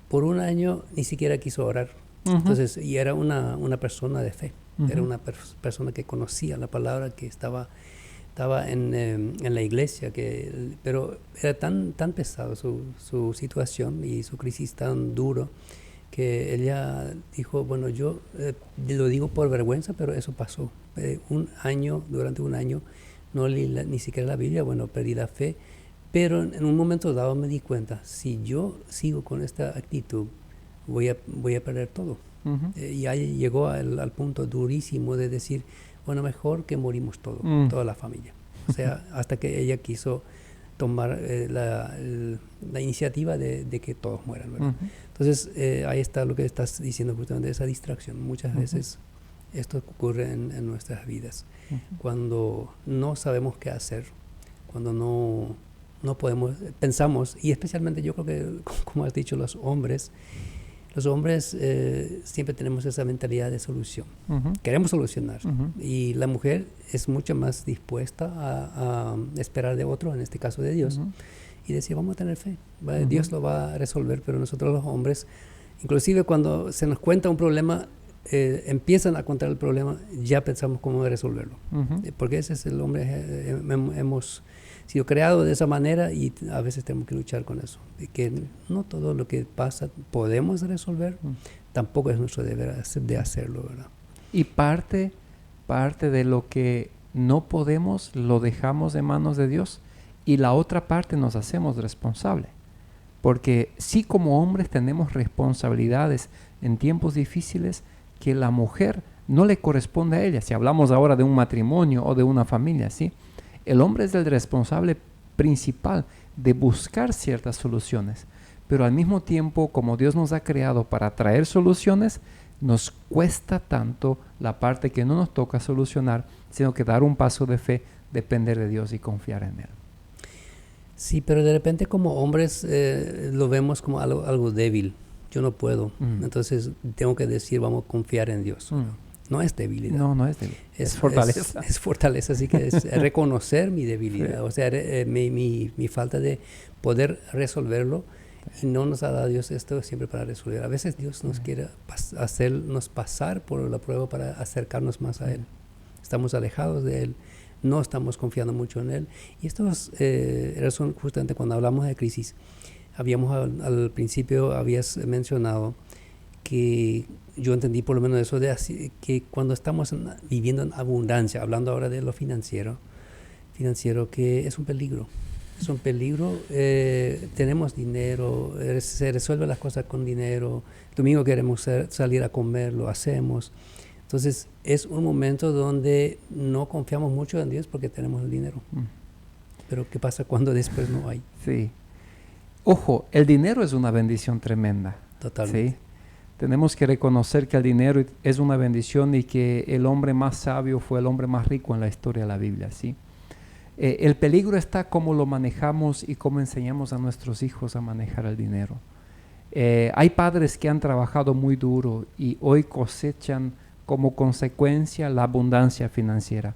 por un año ni siquiera quiso orar. Entonces, y era una persona de fe, era una persona que conocía la palabra, que estaba en la iglesia, pero era tan pesado su situación y su crisis tan duro, que ella dijo, bueno, yo lo digo por vergüenza, pero eso pasó. Durante un año no leí ni siquiera la Biblia, bueno, perdí la fe, pero en un momento dado me di cuenta, si yo sigo con esta actitud, voy a perder todo. Y ahí llegó al punto durísimo de decir, bueno, mejor que morimos toda la familia. O sea, hasta que ella quiso tomar la iniciativa de que todos mueran, ¿verdad? Entonces, ahí está lo que estás diciendo justamente, esa distracción. Muchas veces esto ocurre en nuestras vidas. Cuando no sabemos qué hacer, cuando no podemos, pensamos, y especialmente yo creo que, como has dicho, los hombres siempre tenemos esa mentalidad de solución. Queremos solucionar. Y la mujer es mucho más dispuesta a esperar de otro, en este caso de Dios, y decir, vamos a tener fe. Dios lo va a resolver, pero nosotros los hombres, inclusive cuando se nos cuenta un problema, empiezan a contar el problema, ya pensamos cómo resolverlo. Porque ese es el hombre, hemos sido creados de esa manera, y a veces tenemos que luchar con eso, de que no todo lo que pasa podemos resolver, tampoco es nuestro deber de hacerlo, ¿verdad? Y parte de lo que no podemos lo dejamos en manos de Dios, y la otra parte nos hacemos responsables, porque sí, como hombres tenemos responsabilidades en tiempos difíciles que la mujer no le corresponde a ella. Si hablamos ahora de un matrimonio o de una familia, ¿sí? El hombre es el responsable principal de buscar ciertas soluciones, pero al mismo tiempo, como Dios nos ha creado para traer soluciones, nos cuesta tanto la parte que no nos toca solucionar, sino que dar un paso de fe, depender de Dios y confiar en Él. Sí, pero de repente como hombres lo vemos como algo débil. Yo no puedo, entonces tengo que decir, vamos a confiar en Dios. No es debilidad. No es debilidad. Es fortaleza. Es fortaleza, así que es reconocer mi debilidad, sí. O sea, mi falta de poder resolverlo, y no nos ha dado Dios esto siempre para resolver. A veces Dios nos quiere hacernos pasar por la prueba para acercarnos más a Él. Estamos alejados de Él, no estamos confiando mucho en Él. Y esto es justamente cuando hablamos de crisis. Al principio habías mencionado que yo entendí por lo menos eso que cuando estamos viviendo en abundancia, hablando ahora de lo financiero, que es un peligro. Es un peligro, tenemos dinero, se resuelven las cosas con dinero, el domingo queremos salir a comer, lo hacemos. Entonces es un momento donde no confiamos mucho en Dios porque tenemos el dinero. Pero ¿qué pasa cuando después no hay? Sí. Ojo, el dinero es una bendición tremenda. Totalmente. ¿Sí? Tenemos que reconocer que el dinero es una bendición y que el hombre más sabio fue el hombre más rico en la historia de la Biblia, ¿sí? El peligro está cómo lo manejamos y cómo enseñamos a nuestros hijos a manejar el dinero. Hay padres que han trabajado muy duro y hoy cosechan como consecuencia la abundancia financiera.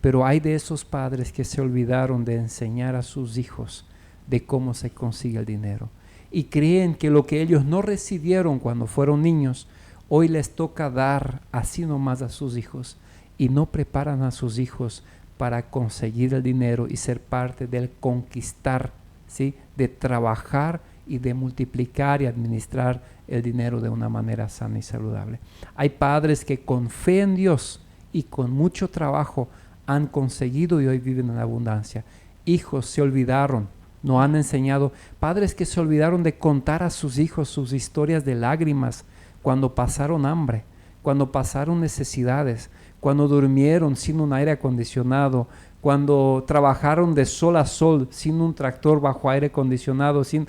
Pero hay de esos padres que se olvidaron de enseñar a sus hijos de cómo se consigue el dinero. Y creen que lo que ellos no recibieron cuando fueron niños, hoy les toca dar así nomás a sus hijos, y no preparan a sus hijos para conseguir el dinero y ser parte del conquistar, ¿sí? De trabajar y de multiplicar y administrar el dinero de una manera sana y saludable. Hay padres que con fe en Dios y con mucho trabajo han conseguido y hoy viven en abundancia. Hijos se olvidaron, no han enseñado. Padres que se olvidaron de contar a sus hijos sus historias de lágrimas cuando pasaron hambre, cuando pasaron necesidades, cuando durmieron sin un aire acondicionado, cuando trabajaron de sol a sol sin un tractor bajo aire acondicionado, sin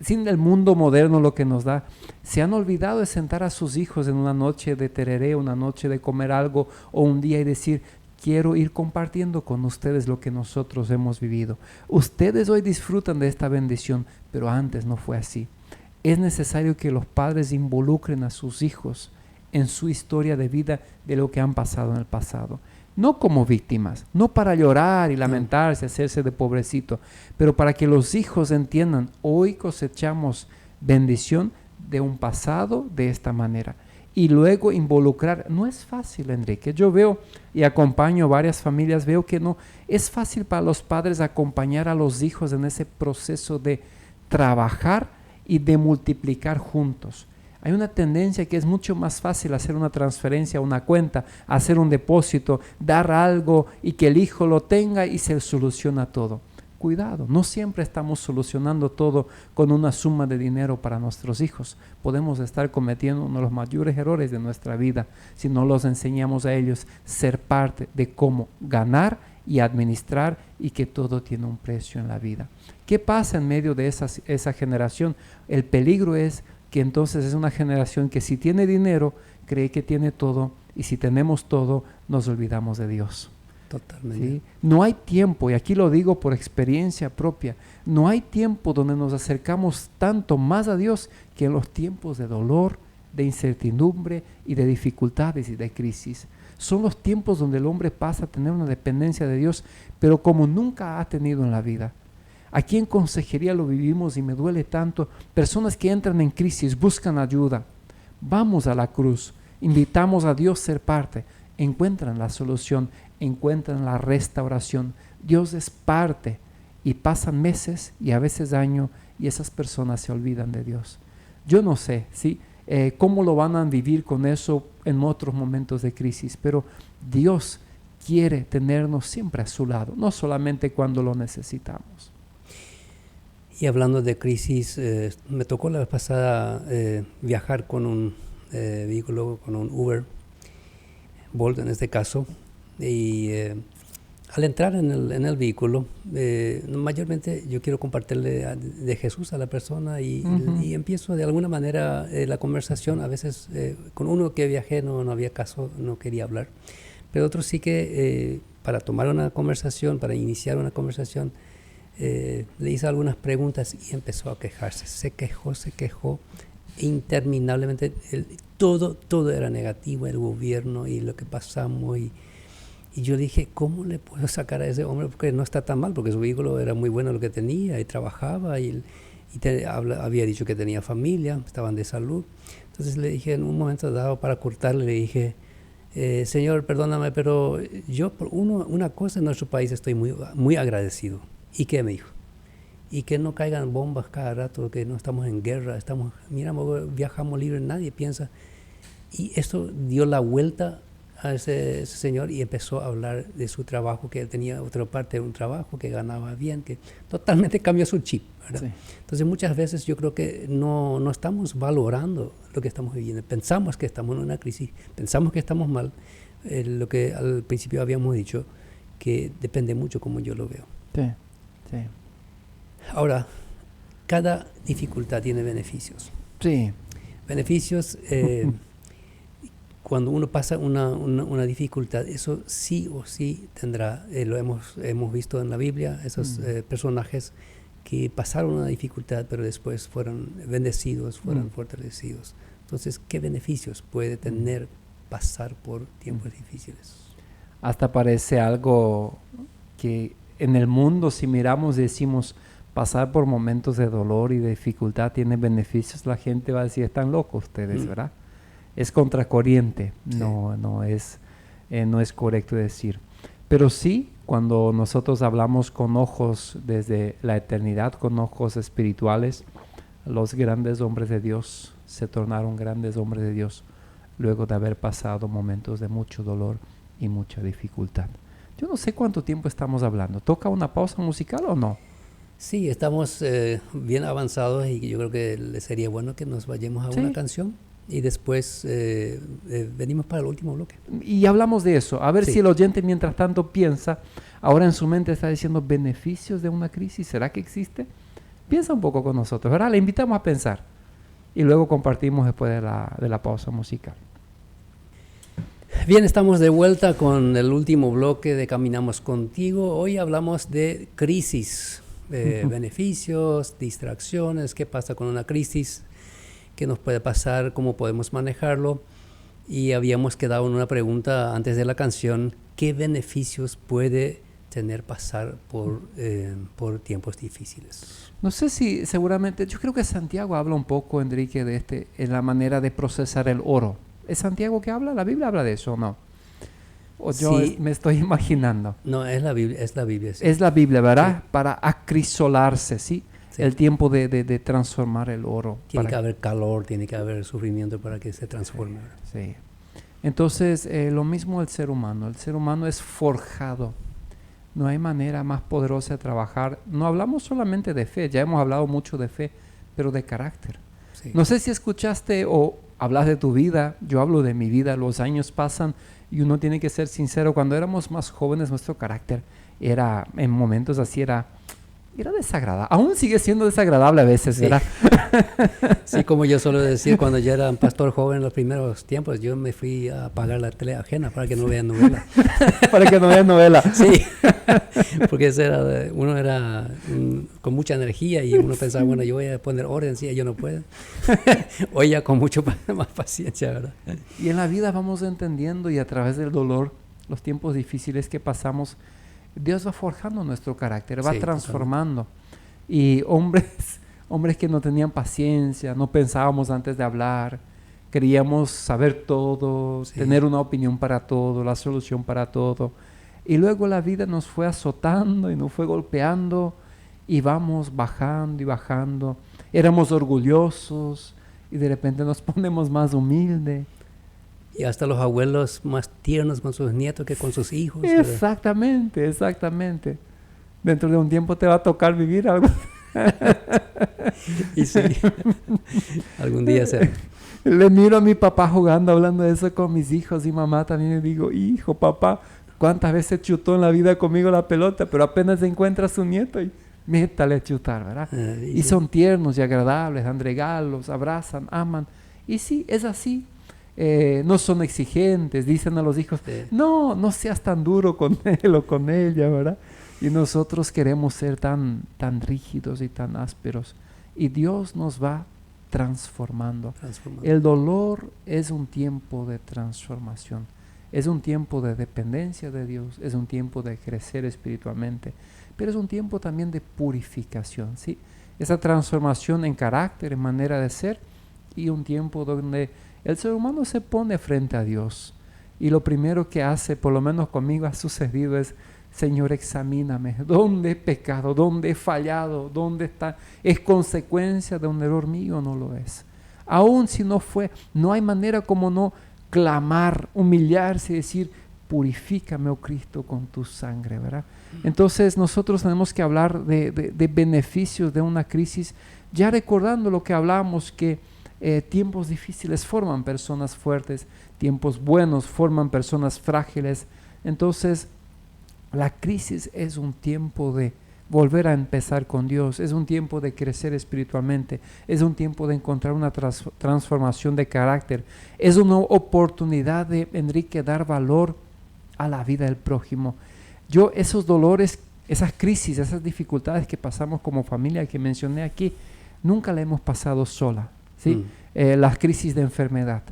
el mundo moderno lo que nos da. Se han olvidado de sentar a sus hijos en una noche de tereré, una noche de comer algo o un día y decir: quiero ir compartiendo con ustedes lo que nosotros hemos vivido. Ustedes hoy disfrutan de esta bendición, pero antes no fue así. Es necesario que los padres involucren a sus hijos en su historia de vida de lo que han pasado en el pasado. No como víctimas, no para llorar y lamentarse, hacerse de pobrecito, pero para que los hijos entiendan: hoy cosechamos bendición de un pasado de esta manera. Y luego involucrar. No es fácil, Enrique. Yo veo y acompaño varias familias, veo que no es fácil para los padres acompañar a los hijos en ese proceso de trabajar y de multiplicar juntos. Hay una tendencia que es mucho más fácil hacer una transferencia a una cuenta, hacer un depósito, dar algo y que el hijo lo tenga y se soluciona todo. Cuidado, no siempre estamos solucionando todo con una suma de dinero para nuestros hijos. Podemos estar cometiendo uno de los mayores errores de nuestra vida si no los enseñamos a ellos ser parte de cómo ganar y administrar y que todo tiene un precio en la vida. ¿Qué pasa en medio de esa generación? El peligro es que entonces es una generación que si tiene dinero, cree que tiene todo, y si tenemos todo, nos olvidamos de Dios. Totalmente. ¿Sí? No hay tiempo, y aquí lo digo por experiencia propia, no hay tiempo donde nos acercamos tanto más a Dios que en los tiempos de dolor, de incertidumbre y de dificultades y de crisis. Son los tiempos donde el hombre pasa a tener una dependencia de Dios, pero como nunca ha tenido en la vida. Aquí en consejería lo vivimos y me duele tanto. Personas que entran en crisis, buscan ayuda. Vamos a la cruz, invitamos a Dios a ser parte. Encuentran la solución, encuentran la restauración. Dios es parte y pasan meses y a veces años y esas personas se olvidan de Dios. Yo no sé, ¿sí? Cómo lo van a vivir con eso en otros momentos de crisis, pero Dios quiere tenernos siempre a su lado, no solamente cuando lo necesitamos. Y hablando de crisis, me tocó la vez pasada viajar con un vehículo, con un Uber, Bolt en este caso, y al entrar en el vehículo, mayormente yo quiero compartirle de Jesús a la persona y empiezo de alguna manera la conversación. A veces con uno que viajé no había caso, no quería hablar, pero otro sí que para tomar una conversación, para iniciar una conversación, le hice algunas preguntas y empezó a quejarse. Se quejó interminablemente. Todo era negativo, el gobierno y lo que pasamos. Y yo dije, ¿cómo le puedo sacar a ese hombre? Porque no está tan mal, porque su vehículo era muy bueno lo que tenía y trabajaba había dicho que tenía familia, estaban de salud. Entonces le dije, en un momento dado, para cortarle, le dije, Señor, perdóname, pero yo por una cosa en nuestro país estoy muy agradecido. ¿Y qué me dijo? Y que no caigan bombas cada rato, que no estamos en guerra, viajamos libres, nadie piensa. Y esto dio la vuelta a ese señor y empezó a hablar de su trabajo, que él tenía otra parte de un trabajo, que ganaba bien, que totalmente cambió su chip, ¿verdad? Sí. Entonces muchas veces yo creo que no estamos valorando lo que estamos viviendo. Pensamos que estamos en una crisis, pensamos que estamos mal, lo que al principio habíamos dicho, que depende mucho como yo lo veo. Sí. Sí. Ahora, cada dificultad tiene beneficios. Sí. Beneficios, cuando uno pasa una dificultad, eso sí o sí tendrá, lo hemos visto en la Biblia, esos personajes que pasaron una dificultad, pero después fueron bendecidos, fueron fortalecidos. Entonces, ¿qué beneficios puede tener pasar por tiempos difíciles? Hasta parece algo que en el mundo, si miramos y decimos pasar por momentos de dolor y de dificultad tiene beneficios, la gente va a decir, están locos ustedes, ¿verdad? Es contracorriente, sí. No es correcto decir. Pero sí, cuando nosotros hablamos con ojos desde la eternidad, con ojos espirituales, los grandes hombres de Dios se tornaron grandes hombres de Dios luego de haber pasado momentos de mucho dolor y mucha dificultad. Yo no sé cuánto tiempo estamos hablando. ¿Toca una pausa musical o no? Sí, estamos bien avanzados y yo creo que sería bueno que nos vayamos a Sí. una canción y después venimos para el último bloque. Y hablamos de eso. A ver Sí. si el oyente mientras tanto piensa, ahora en su mente está diciendo beneficios de una crisis. ¿Será que existe? Piensa un poco con nosotros, ¿verdad? Le invitamos a pensar. Y luego compartimos después de la pausa musical. Bien, estamos de vuelta con el último bloque de Caminamos Contigo. Hoy hablamos de crisis, beneficios, distracciones, qué pasa con una crisis, qué nos puede pasar, cómo podemos manejarlo. Y habíamos quedado en una pregunta antes de la canción, ¿qué beneficios puede tener pasar por tiempos difíciles? No sé si seguramente, yo creo que Santiago habla un poco, Enrique, de en la manera de procesar el oro. ¿Es Santiago que habla? ¿La Biblia habla de eso o no? O yo Sí. me estoy imaginando. No, es la Biblia, sí. Es la Biblia, ¿verdad? Sí. Para acrisolarse, ¿sí? Sí. El tiempo de transformar el oro. Tiene que para- haber calor, tiene que haber sufrimiento para que se transforme. Sí. Entonces, lo mismo el ser humano. El ser humano es forjado. No hay manera más poderosa de trabajar. No hablamos solamente de fe, ya hemos hablado mucho de fe, pero de carácter. Sí. No sé si escuchaste o hablas de tu vida, yo hablo de mi vida, los años pasan y uno tiene que ser sincero. Cuando éramos más jóvenes, nuestro carácter era, en momentos así, era desagradable. Aún sigue siendo desagradable a veces, Sí. ¿verdad? Sí, como yo suelo decir, cuando yo era un pastor joven en los primeros tiempos, yo me fui a apagar la tele ajena para que no vean novelas. Para que no veas novela. Sí, porque uno era con mucha energía y uno pensaba, bueno, yo voy a poner orden, si ellos no pueden. Hoy ya con mucho más paciencia, ¿verdad? Y en la vida vamos entendiendo y a través del dolor, los tiempos difíciles que pasamos, Dios va forjando nuestro carácter, va Sí, transformando. Y hombres que no tenían paciencia, no pensábamos antes de hablar, queríamos saber todo, Sí. tener una opinión para todo, la solución para todo. Y luego la vida nos fue azotando y nos fue golpeando y vamos bajando y bajando. Éramos orgullosos y de repente nos ponemos más humildes. Y hasta los abuelos más tiernos con sus nietos que con sus hijos, ¿verdad? Exactamente, exactamente. Dentro de un tiempo te va a tocar vivir algo. Y sí, algún día será. Le miro a mi papá jugando, hablando de eso con mis hijos y mamá también le digo, hijo, papá, ¿cuántas veces chutó en la vida conmigo la pelota? Pero apenas encuentra a su nieto y métale a chutar, ¿verdad? Y son tiernos y agradables, dan regalos, abrazan, aman. Y sí, es así. No son exigentes, dicen a los hijos, Sí. no seas tan duro con él o con ella, ¿verdad? Y nosotros queremos ser tan rígidos y tan ásperos. Y Dios nos va transformando. Transformado. El dolor es un tiempo de transformación, es un tiempo de dependencia de Dios, es un tiempo de crecer espiritualmente, pero es un tiempo también de purificación, ¿sí? Esa transformación en carácter, en manera de ser, y un tiempo donde el ser humano se pone frente a Dios. Y lo primero que hace, por lo menos conmigo ha sucedido, es: Señor, examíname, ¿dónde he pecado? ¿Dónde he fallado? ¿Dónde está? ¿Es consecuencia de un error mío o no lo es? Aún si no fue, no hay manera como no clamar, humillarse y decir: purifícame, oh Cristo, con tu sangre, ¿verdad? Entonces nosotros tenemos que hablar de beneficios de una crisis, ya recordando lo que hablamos, que tiempos difíciles forman personas fuertes, tiempos buenos forman personas frágiles. Entonces, la crisis es un tiempo de volver a empezar con Dios, es un tiempo de crecer espiritualmente, es un tiempo de encontrar una transformación de carácter, es una oportunidad de, Enrique, dar valor a la vida del prójimo. Yo esos dolores, esas crisis, esas dificultades que pasamos como familia que mencioné aquí, nunca la hemos pasado sola, ¿sí? Las crisis de enfermedad.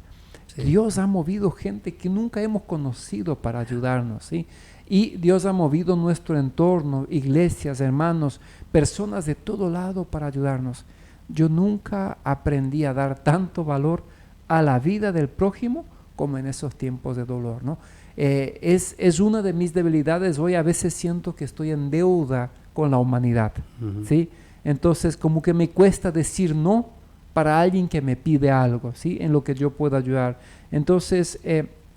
Sí. Dios ha movido gente que nunca hemos conocido para ayudarnos, ¿sí? Y Dios ha movido nuestro entorno, iglesias, hermanos, personas de todo lado para ayudarnos. Yo nunca aprendí a dar tanto valor a la vida del prójimo como en esos tiempos de dolor, ¿no? Es una de mis debilidades. Hoy a veces siento que estoy en deuda con la humanidad, ¿sí? Entonces como que me cuesta decir no para alguien que me pide algo, ¿sí? En lo que yo puedo ayudar. Entonces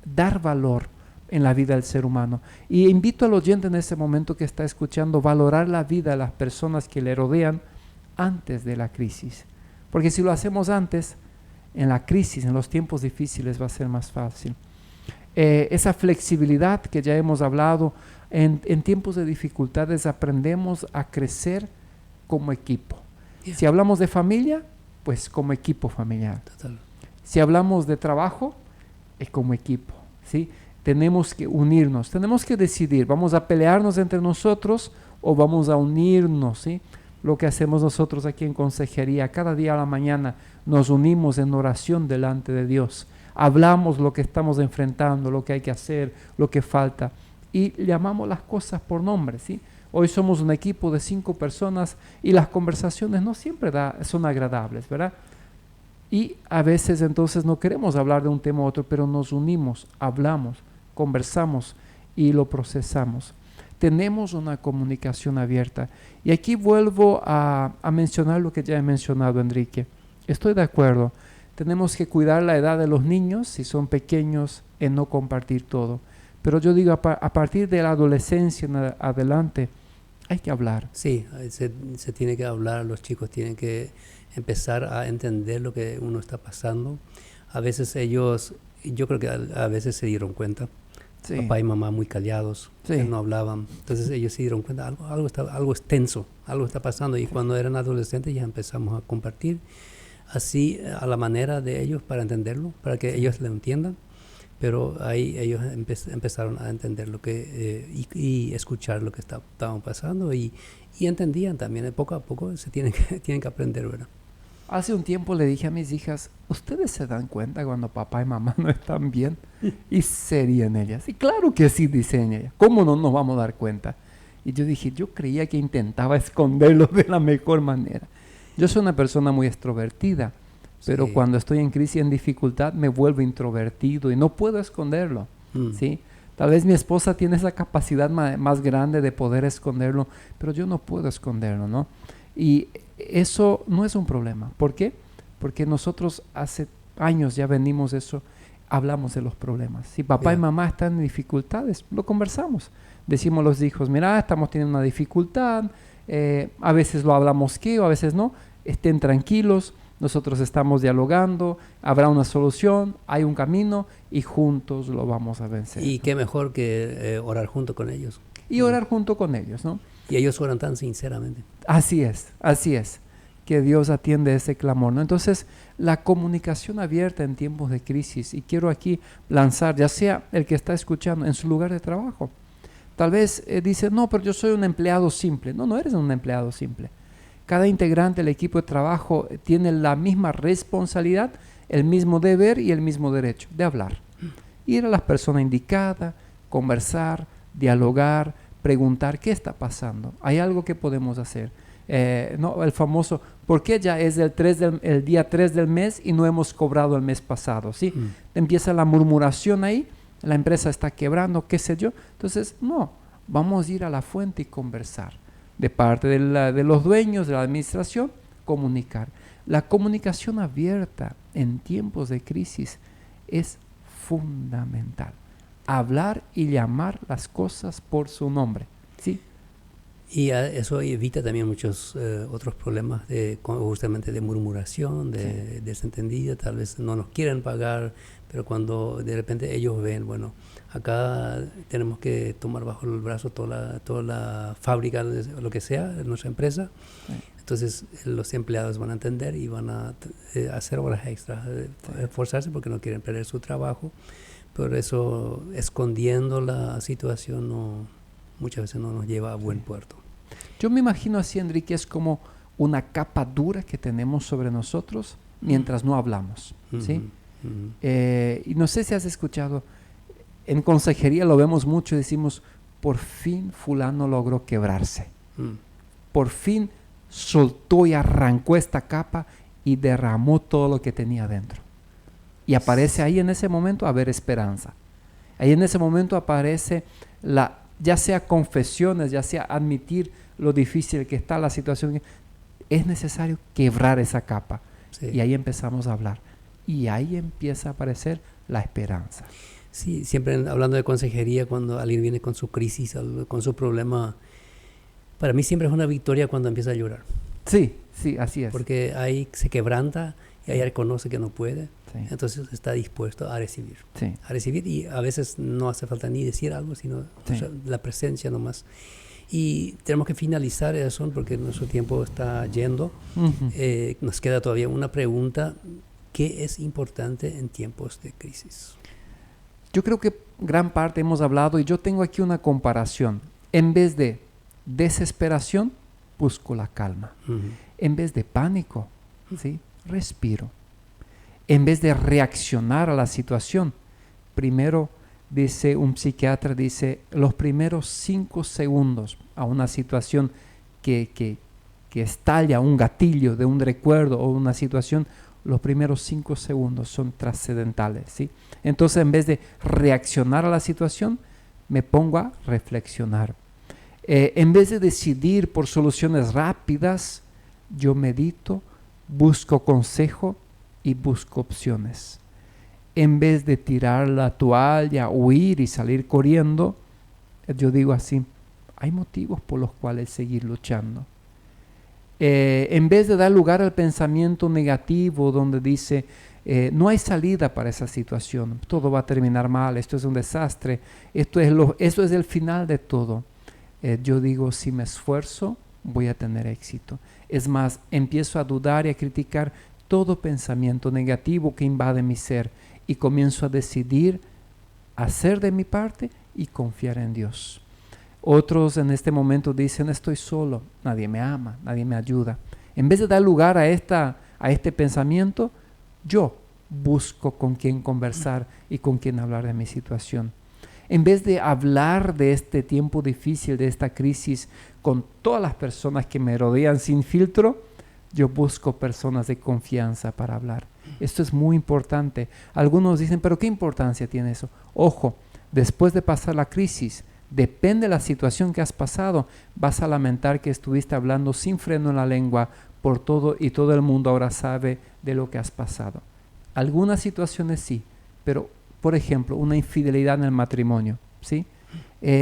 dar valor, en la vida del ser humano. Y invito al oyente en este momento que está escuchando a valorar la vida de las personas que le rodean antes de la crisis. Porque si lo hacemos antes, en la crisis, en los tiempos difíciles, va a ser más fácil. Esa flexibilidad que ya hemos hablado, en tiempos de dificultades aprendemos a crecer como equipo. Yeah. Si hablamos de familia, pues como equipo familiar. Total. Si hablamos de trabajo, es como equipo, ¿sí? Tenemos que unirnos, tenemos que decidir, ¿vamos a pelearnos entre nosotros o vamos a unirnos, ¿sí? Lo que hacemos nosotros aquí en consejería, cada día a la mañana nos unimos en oración delante de Dios. Hablamos lo que estamos enfrentando, lo que hay que hacer, lo que falta, y llamamos las cosas por nombre, ¿sí? Hoy somos un equipo de 5 personas y las conversaciones no siempre son agradables, ¿verdad? Y a veces entonces no queremos hablar de un tema u otro, pero nos unimos, hablamos, conversamos y lo procesamos. Tenemos una comunicación abierta. Y aquí vuelvo a mencionar lo que ya he mencionado, Enrique. Estoy de acuerdo. Tenemos que cuidar la edad de los niños, si son pequeños, en no compartir todo. Pero yo digo, a partir de la adolescencia en adelante, hay que hablar. Sí, se tiene que hablar, los chicos tienen que empezar a entender lo que uno está pasando. A veces ellos, yo creo que a veces se dieron cuenta. Sí. Papá y mamá muy callados, sí. No hablaban. Entonces ellos se dieron cuenta, algo es tenso, algo está pasando. Y cuando eran adolescentes ya empezamos a compartir así a la manera de ellos para entenderlo, para que ellos lo entiendan. Pero ahí ellos empezaron a entender lo que y escuchar lo que estaban pasando y entendían también. Poco a poco se tienen que aprender, ¿verdad? Hace un tiempo le dije a mis hijas, ¿ustedes se dan cuenta cuando papá y mamá no están bien? Y se ríen ellas. Y claro que sí, dicen ellas. ¿Cómo no nos vamos a dar cuenta? Y yo dije, yo creía que intentaba esconderlo de la mejor manera. Yo soy una persona muy extrovertida, pero sí. Cuando estoy en crisis, en dificultad, me vuelvo introvertido y no puedo esconderlo, ¿sí? Tal vez mi esposa tiene esa capacidad más grande de poder esconderlo, pero yo no puedo esconderlo, ¿no? Y eso no es un problema. ¿Por qué? Porque nosotros hace años ya venimos eso, hablamos de los problemas. Si papá y mamá están en dificultades, lo conversamos. Decimos a los hijos, mira, estamos teniendo una dificultad, a veces lo hablamos a veces no, estén tranquilos, nosotros estamos dialogando, habrá una solución, hay un camino y juntos lo vamos a vencer. Y qué mejor que orar junto con ellos. Y orar junto con ellos, ¿no? Y ellos oran tan sinceramente. Así es, que Dios atiende ese clamor, ¿no? Entonces, la comunicación abierta en tiempos de crisis, y quiero aquí lanzar, ya sea el que está escuchando en su lugar de trabajo, tal vez dice, no, pero yo soy un empleado simple. No eres un empleado simple. Cada integrante del equipo de trabajo tiene la misma responsabilidad, el mismo deber y el mismo derecho de hablar. Ir a la persona indicada, conversar, dialogar, preguntar qué está pasando. ¿Hay algo que podemos hacer? No, el famoso, ¿por qué ya es el día 3 del mes y no hemos cobrado el mes pasado? ¿Sí? Empieza la murmuración ahí, la empresa está quebrando, qué sé yo. Entonces, no, vamos a ir a la fuente y conversar. De parte de los dueños, de la administración, comunicar. La comunicación abierta en tiempos de crisis es fundamental. Hablar y llamar las cosas por su nombre, ¿sí? Y eso evita también muchos otros problemas justamente de murmuración, de desentendido. Tal vez no nos quieren pagar, pero cuando de repente ellos ven, bueno, acá tenemos que tomar bajo el brazo toda la fábrica, lo que sea, de nuestra empresa. Sí. Entonces los empleados van a entender y van a hacer horas extras, esforzarse porque no quieren perder su trabajo. Pero eso, escondiendo la situación, muchas veces no nos lleva a buen puerto. Yo me imagino así, Enrique, es como una capa dura que tenemos sobre nosotros mientras no hablamos, ¿sí? Y no sé si has escuchado, en consejería lo vemos mucho, decimos, por fin fulano logró quebrarse. Por fin soltó y arrancó esta capa y derramó todo lo que tenía dentro. Y aparece ahí en ese momento haber esperanza. Ahí en ese momento aparece ya sea confesiones, ya sea admitir lo difícil que está la situación. Es necesario quebrar esa capa. Sí. Y ahí empezamos a hablar. Y ahí empieza a aparecer la esperanza. Sí, siempre hablando de consejería, cuando alguien viene con su crisis, con su problema, para mí siempre es una victoria cuando empieza a llorar. Sí, sí, así es. Porque ahí se quebranta y ahí reconoce que no puede. Sí. Entonces está dispuesto a recibir. Sí. A recibir, y a veces no hace falta ni decir algo, sino Sí. o sea, la presencia nomás. Y tenemos que finalizar eso porque nuestro tiempo está yendo. Ujú. Nos queda todavía una pregunta. ¿Qué es importante en tiempos de crisis? Yo creo que gran parte hemos hablado y yo tengo aquí una comparación. En vez de desesperación, busco la calma. Ujú. En vez de pánico, ¿sí? Respiro. En vez de reaccionar a la situación, primero, dice un psiquiatra, dice, los primeros 5 segundos a una situación que estalla un gatillo de un recuerdo o una situación, los primeros 5 segundos son trascendentales, ¿sí? Entonces, en vez de reaccionar a la situación, me pongo a reflexionar. En vez de decidir por soluciones rápidas, yo medito, busco consejo y busco opciones. En vez de tirar la toalla, huir y salir corriendo, yo digo así, hay motivos por los cuales seguir luchando. En vez de dar lugar al pensamiento negativo donde dice, no hay salida para esa situación, todo va a terminar mal, esto es un desastre, esto es el final de todo. Yo digo, si me esfuerzo, voy a tener éxito. Es más, empiezo a dudar y a criticar todo pensamiento negativo que invade mi ser y comienzo a decidir hacer de mi parte y confiar en Dios. Otros en este momento dicen, estoy solo, nadie me ama, nadie me ayuda. En vez de dar lugar a este pensamiento, yo busco con quién conversar y con quién hablar de mi situación. En vez de hablar de este tiempo difícil, de esta crisis, con todas las personas que me rodean sin filtro, yo busco personas de confianza para hablar. Esto es muy importante. Algunos dicen, pero ¿qué importancia tiene eso? Ojo, después de pasar la crisis, depende de la situación que has pasado, vas a lamentar que estuviste hablando sin freno en la lengua por todo y todo el mundo ahora sabe de lo que has pasado. Algunas situaciones sí, pero por ejemplo, una infidelidad en el matrimonio, ¿sí?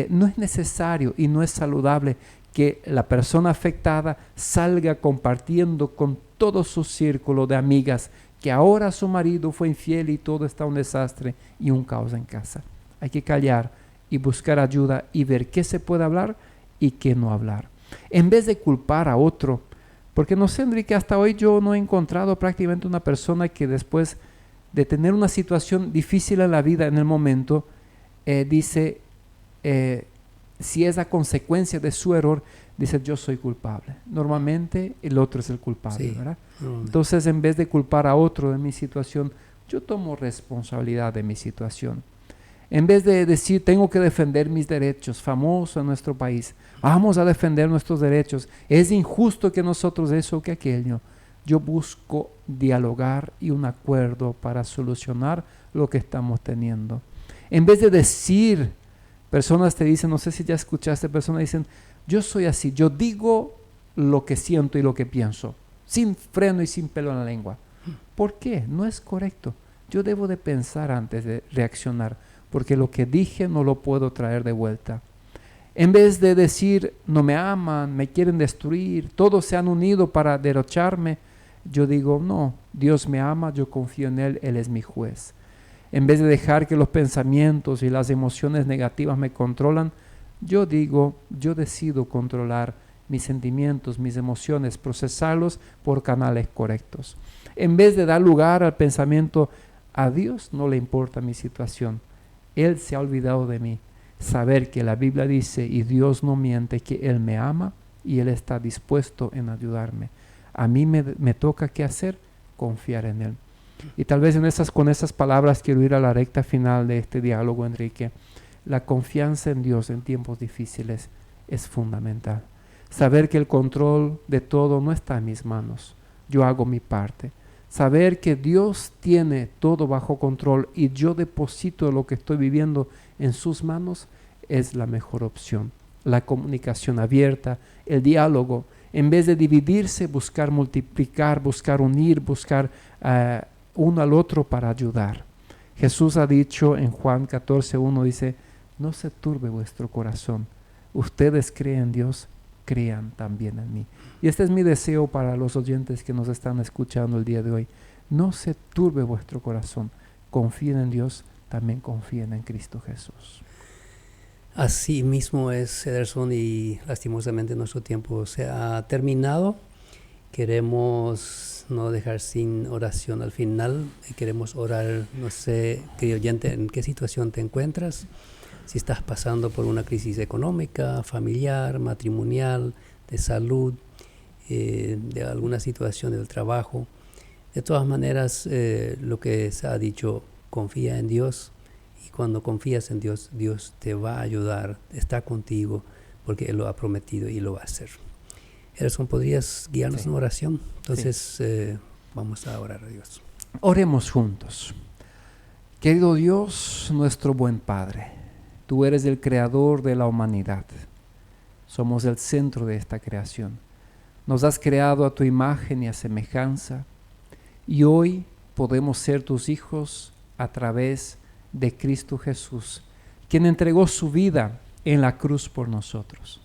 No es necesario y no es saludable que la persona afectada salga compartiendo con todo su círculo de amigas que ahora su marido fue infiel y todo está un desastre y un caos en casa. Hay que callar y buscar ayuda y ver qué se puede hablar y qué no hablar. En vez de culpar a otro, porque no sé, Enrique, hasta hoy yo no he encontrado prácticamente una persona que después de tener una situación difícil en la vida en el momento, dice, si es a consecuencia de su error, dice yo soy culpable. Normalmente el otro es el culpable, Sí. ¿verdad? Entonces, en vez de culpar a otro de mi situación, yo tomo responsabilidad de mi situación. En vez de decir, tengo que defender mis derechos, famoso en nuestro país, vamos a defender nuestros derechos, es injusto que nosotros eso o que aquello. Yo busco dialogar y un acuerdo para solucionar lo que estamos teniendo. En vez de decir, personas te dicen, no sé si ya escuchaste, personas dicen, yo soy así, yo digo lo que siento y lo que pienso, sin freno y sin pelo en la lengua. ¿Por qué? No es correcto. Yo debo de pensar antes de reaccionar, porque lo que dije no lo puedo traer de vuelta. En vez de decir, no me aman, me quieren destruir, todos se han unido para derrocharme, yo digo, no, Dios me ama, yo confío en Él, Él es mi juez. En vez de dejar que los pensamientos y las emociones negativas me controlan, yo digo, yo decido controlar mis sentimientos, mis emociones, procesarlos por canales correctos. En vez de dar lugar al pensamiento, a Dios no le importa mi situación, Él se ha olvidado de mí. Saber que la Biblia dice, y Dios no miente, que Él me ama y Él está dispuesto en ayudarme. A mí me toca qué hacer, confiar en Él. Y tal vez con esas palabras quiero ir a la recta final de este diálogo, Enrique. La confianza en Dios en tiempos difíciles es fundamental. Saber que el control de todo no está en mis manos. Yo hago mi parte. Saber que Dios tiene todo bajo control y yo deposito lo que estoy viviendo en sus manos es la mejor opción. La comunicación abierta, el diálogo, en vez de dividirse, buscar multiplicar, buscar unir, buscar uno al otro para ayudar. Jesús ha dicho en Juan 14:1, dice, no se turbe vuestro corazón. Ustedes creen en Dios, crean también en mí. Y este es mi deseo para los oyentes que nos están escuchando el día de hoy. No se turbe vuestro corazón. Confíen en Dios, también confíen en Cristo Jesús. Así mismo es, Ederson, y lastimosamente nuestro tiempo se ha terminado. Queremos no dejar sin oración al final. Queremos orar, no sé, querido oyente, en qué situación te encuentras. Si estás pasando por una crisis económica, familiar, matrimonial, de salud, de alguna situación del trabajo. De todas maneras, lo que se ha dicho, confía en Dios. Y cuando confías en Dios, Dios te va a ayudar, está contigo, porque Él lo ha prometido y lo va a hacer. Ederson, ¿podrías guiarnos en oración? Entonces, vamos a orar a Dios. Oremos juntos. Querido Dios, nuestro buen Padre, tú eres el creador de la humanidad. Somos el centro de esta creación. Nos has creado a tu imagen y a semejanza, y hoy podemos ser tus hijos a través de Cristo Jesús, quien entregó su vida en la cruz por nosotros.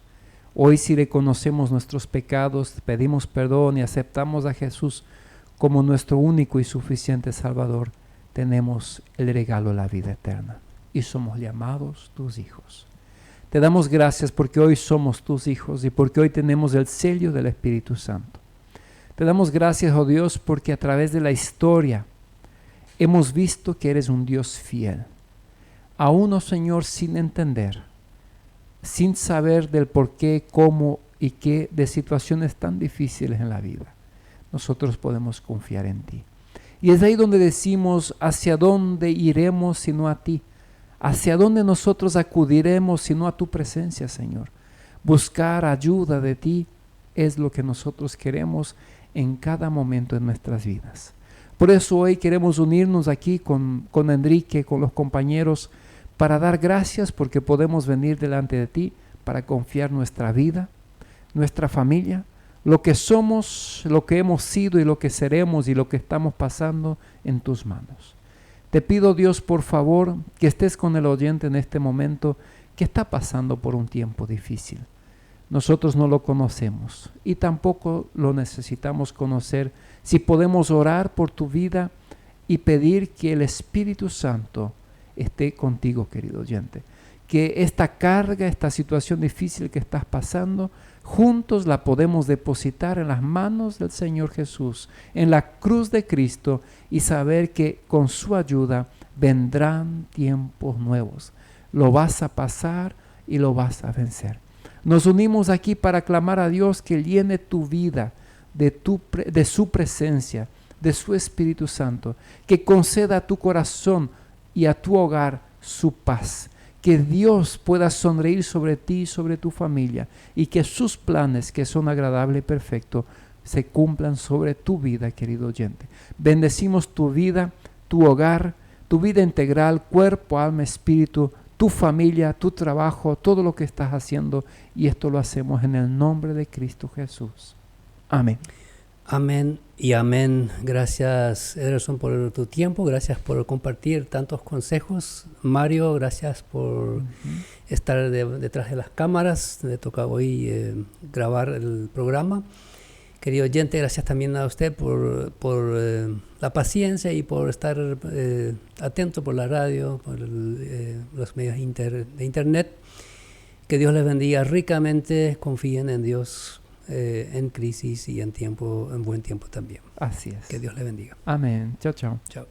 Hoy, si reconocemos nuestros pecados, pedimos perdón y aceptamos a Jesús como nuestro único y suficiente Salvador, tenemos el regalo de la vida eterna y somos llamados tus hijos. Te damos gracias porque hoy somos tus hijos y porque hoy tenemos el sello del Espíritu Santo. Te damos gracias, oh Dios, porque a través de la historia hemos visto que eres un Dios fiel. Aún, oh Señor, sin entender, sin saber del por qué, cómo y qué de situaciones tan difíciles en la vida, nosotros podemos confiar en ti. Y es ahí donde decimos, ¿hacia dónde iremos sino a ti? ¿Hacia dónde nosotros acudiremos sino a tu presencia, Señor? Buscar ayuda de ti es lo que nosotros queremos en cada momento de nuestras vidas. Por eso hoy queremos unirnos aquí con Enrique, con los compañeros, para dar gracias porque podemos venir delante de ti para confiar nuestra vida, nuestra familia, lo que somos, lo que hemos sido y lo que seremos y lo que estamos pasando en tus manos. Te pido, Dios, por favor, que estés con el oyente en este momento que está pasando por un tiempo difícil. Nosotros no lo conocemos y tampoco lo necesitamos conocer. Si podemos orar por tu vida y pedir que el Espíritu Santo esté contigo, querido oyente. Que esta carga, esta situación difícil que estás pasando, juntos la podemos depositar en las manos del Señor Jesús, en la cruz de Cristo, y saber que con su ayuda vendrán tiempos nuevos. Lo vas a pasar y lo vas a vencer. Nos unimos aquí para clamar a Dios que llene tu vida de su presencia, de su Espíritu Santo, que conceda a tu corazón y a tu hogar su paz. Que Dios pueda sonreír sobre ti y sobre tu familia y que sus planes, que son agradables y perfectos, se cumplan sobre tu vida, querido oyente. Bendecimos tu vida, tu hogar, tu vida integral, cuerpo, alma, espíritu, tu familia, tu trabajo, todo lo que estás haciendo, y esto lo hacemos en el nombre de Cristo Jesús. Amén. Amén y amén. Gracias, Ederson, por tu tiempo. Gracias por compartir tantos consejos. Mario, gracias por estar detrás de las cámaras. Me toca hoy grabar el programa. Querido oyente, gracias también a usted por la paciencia y por estar atento por la radio, por los medios de internet. Que Dios les bendiga ricamente. Confíen en Dios. En crisis y en buen tiempo también. Así es. Que Dios le bendiga. Amén. Chao, chao. Chao.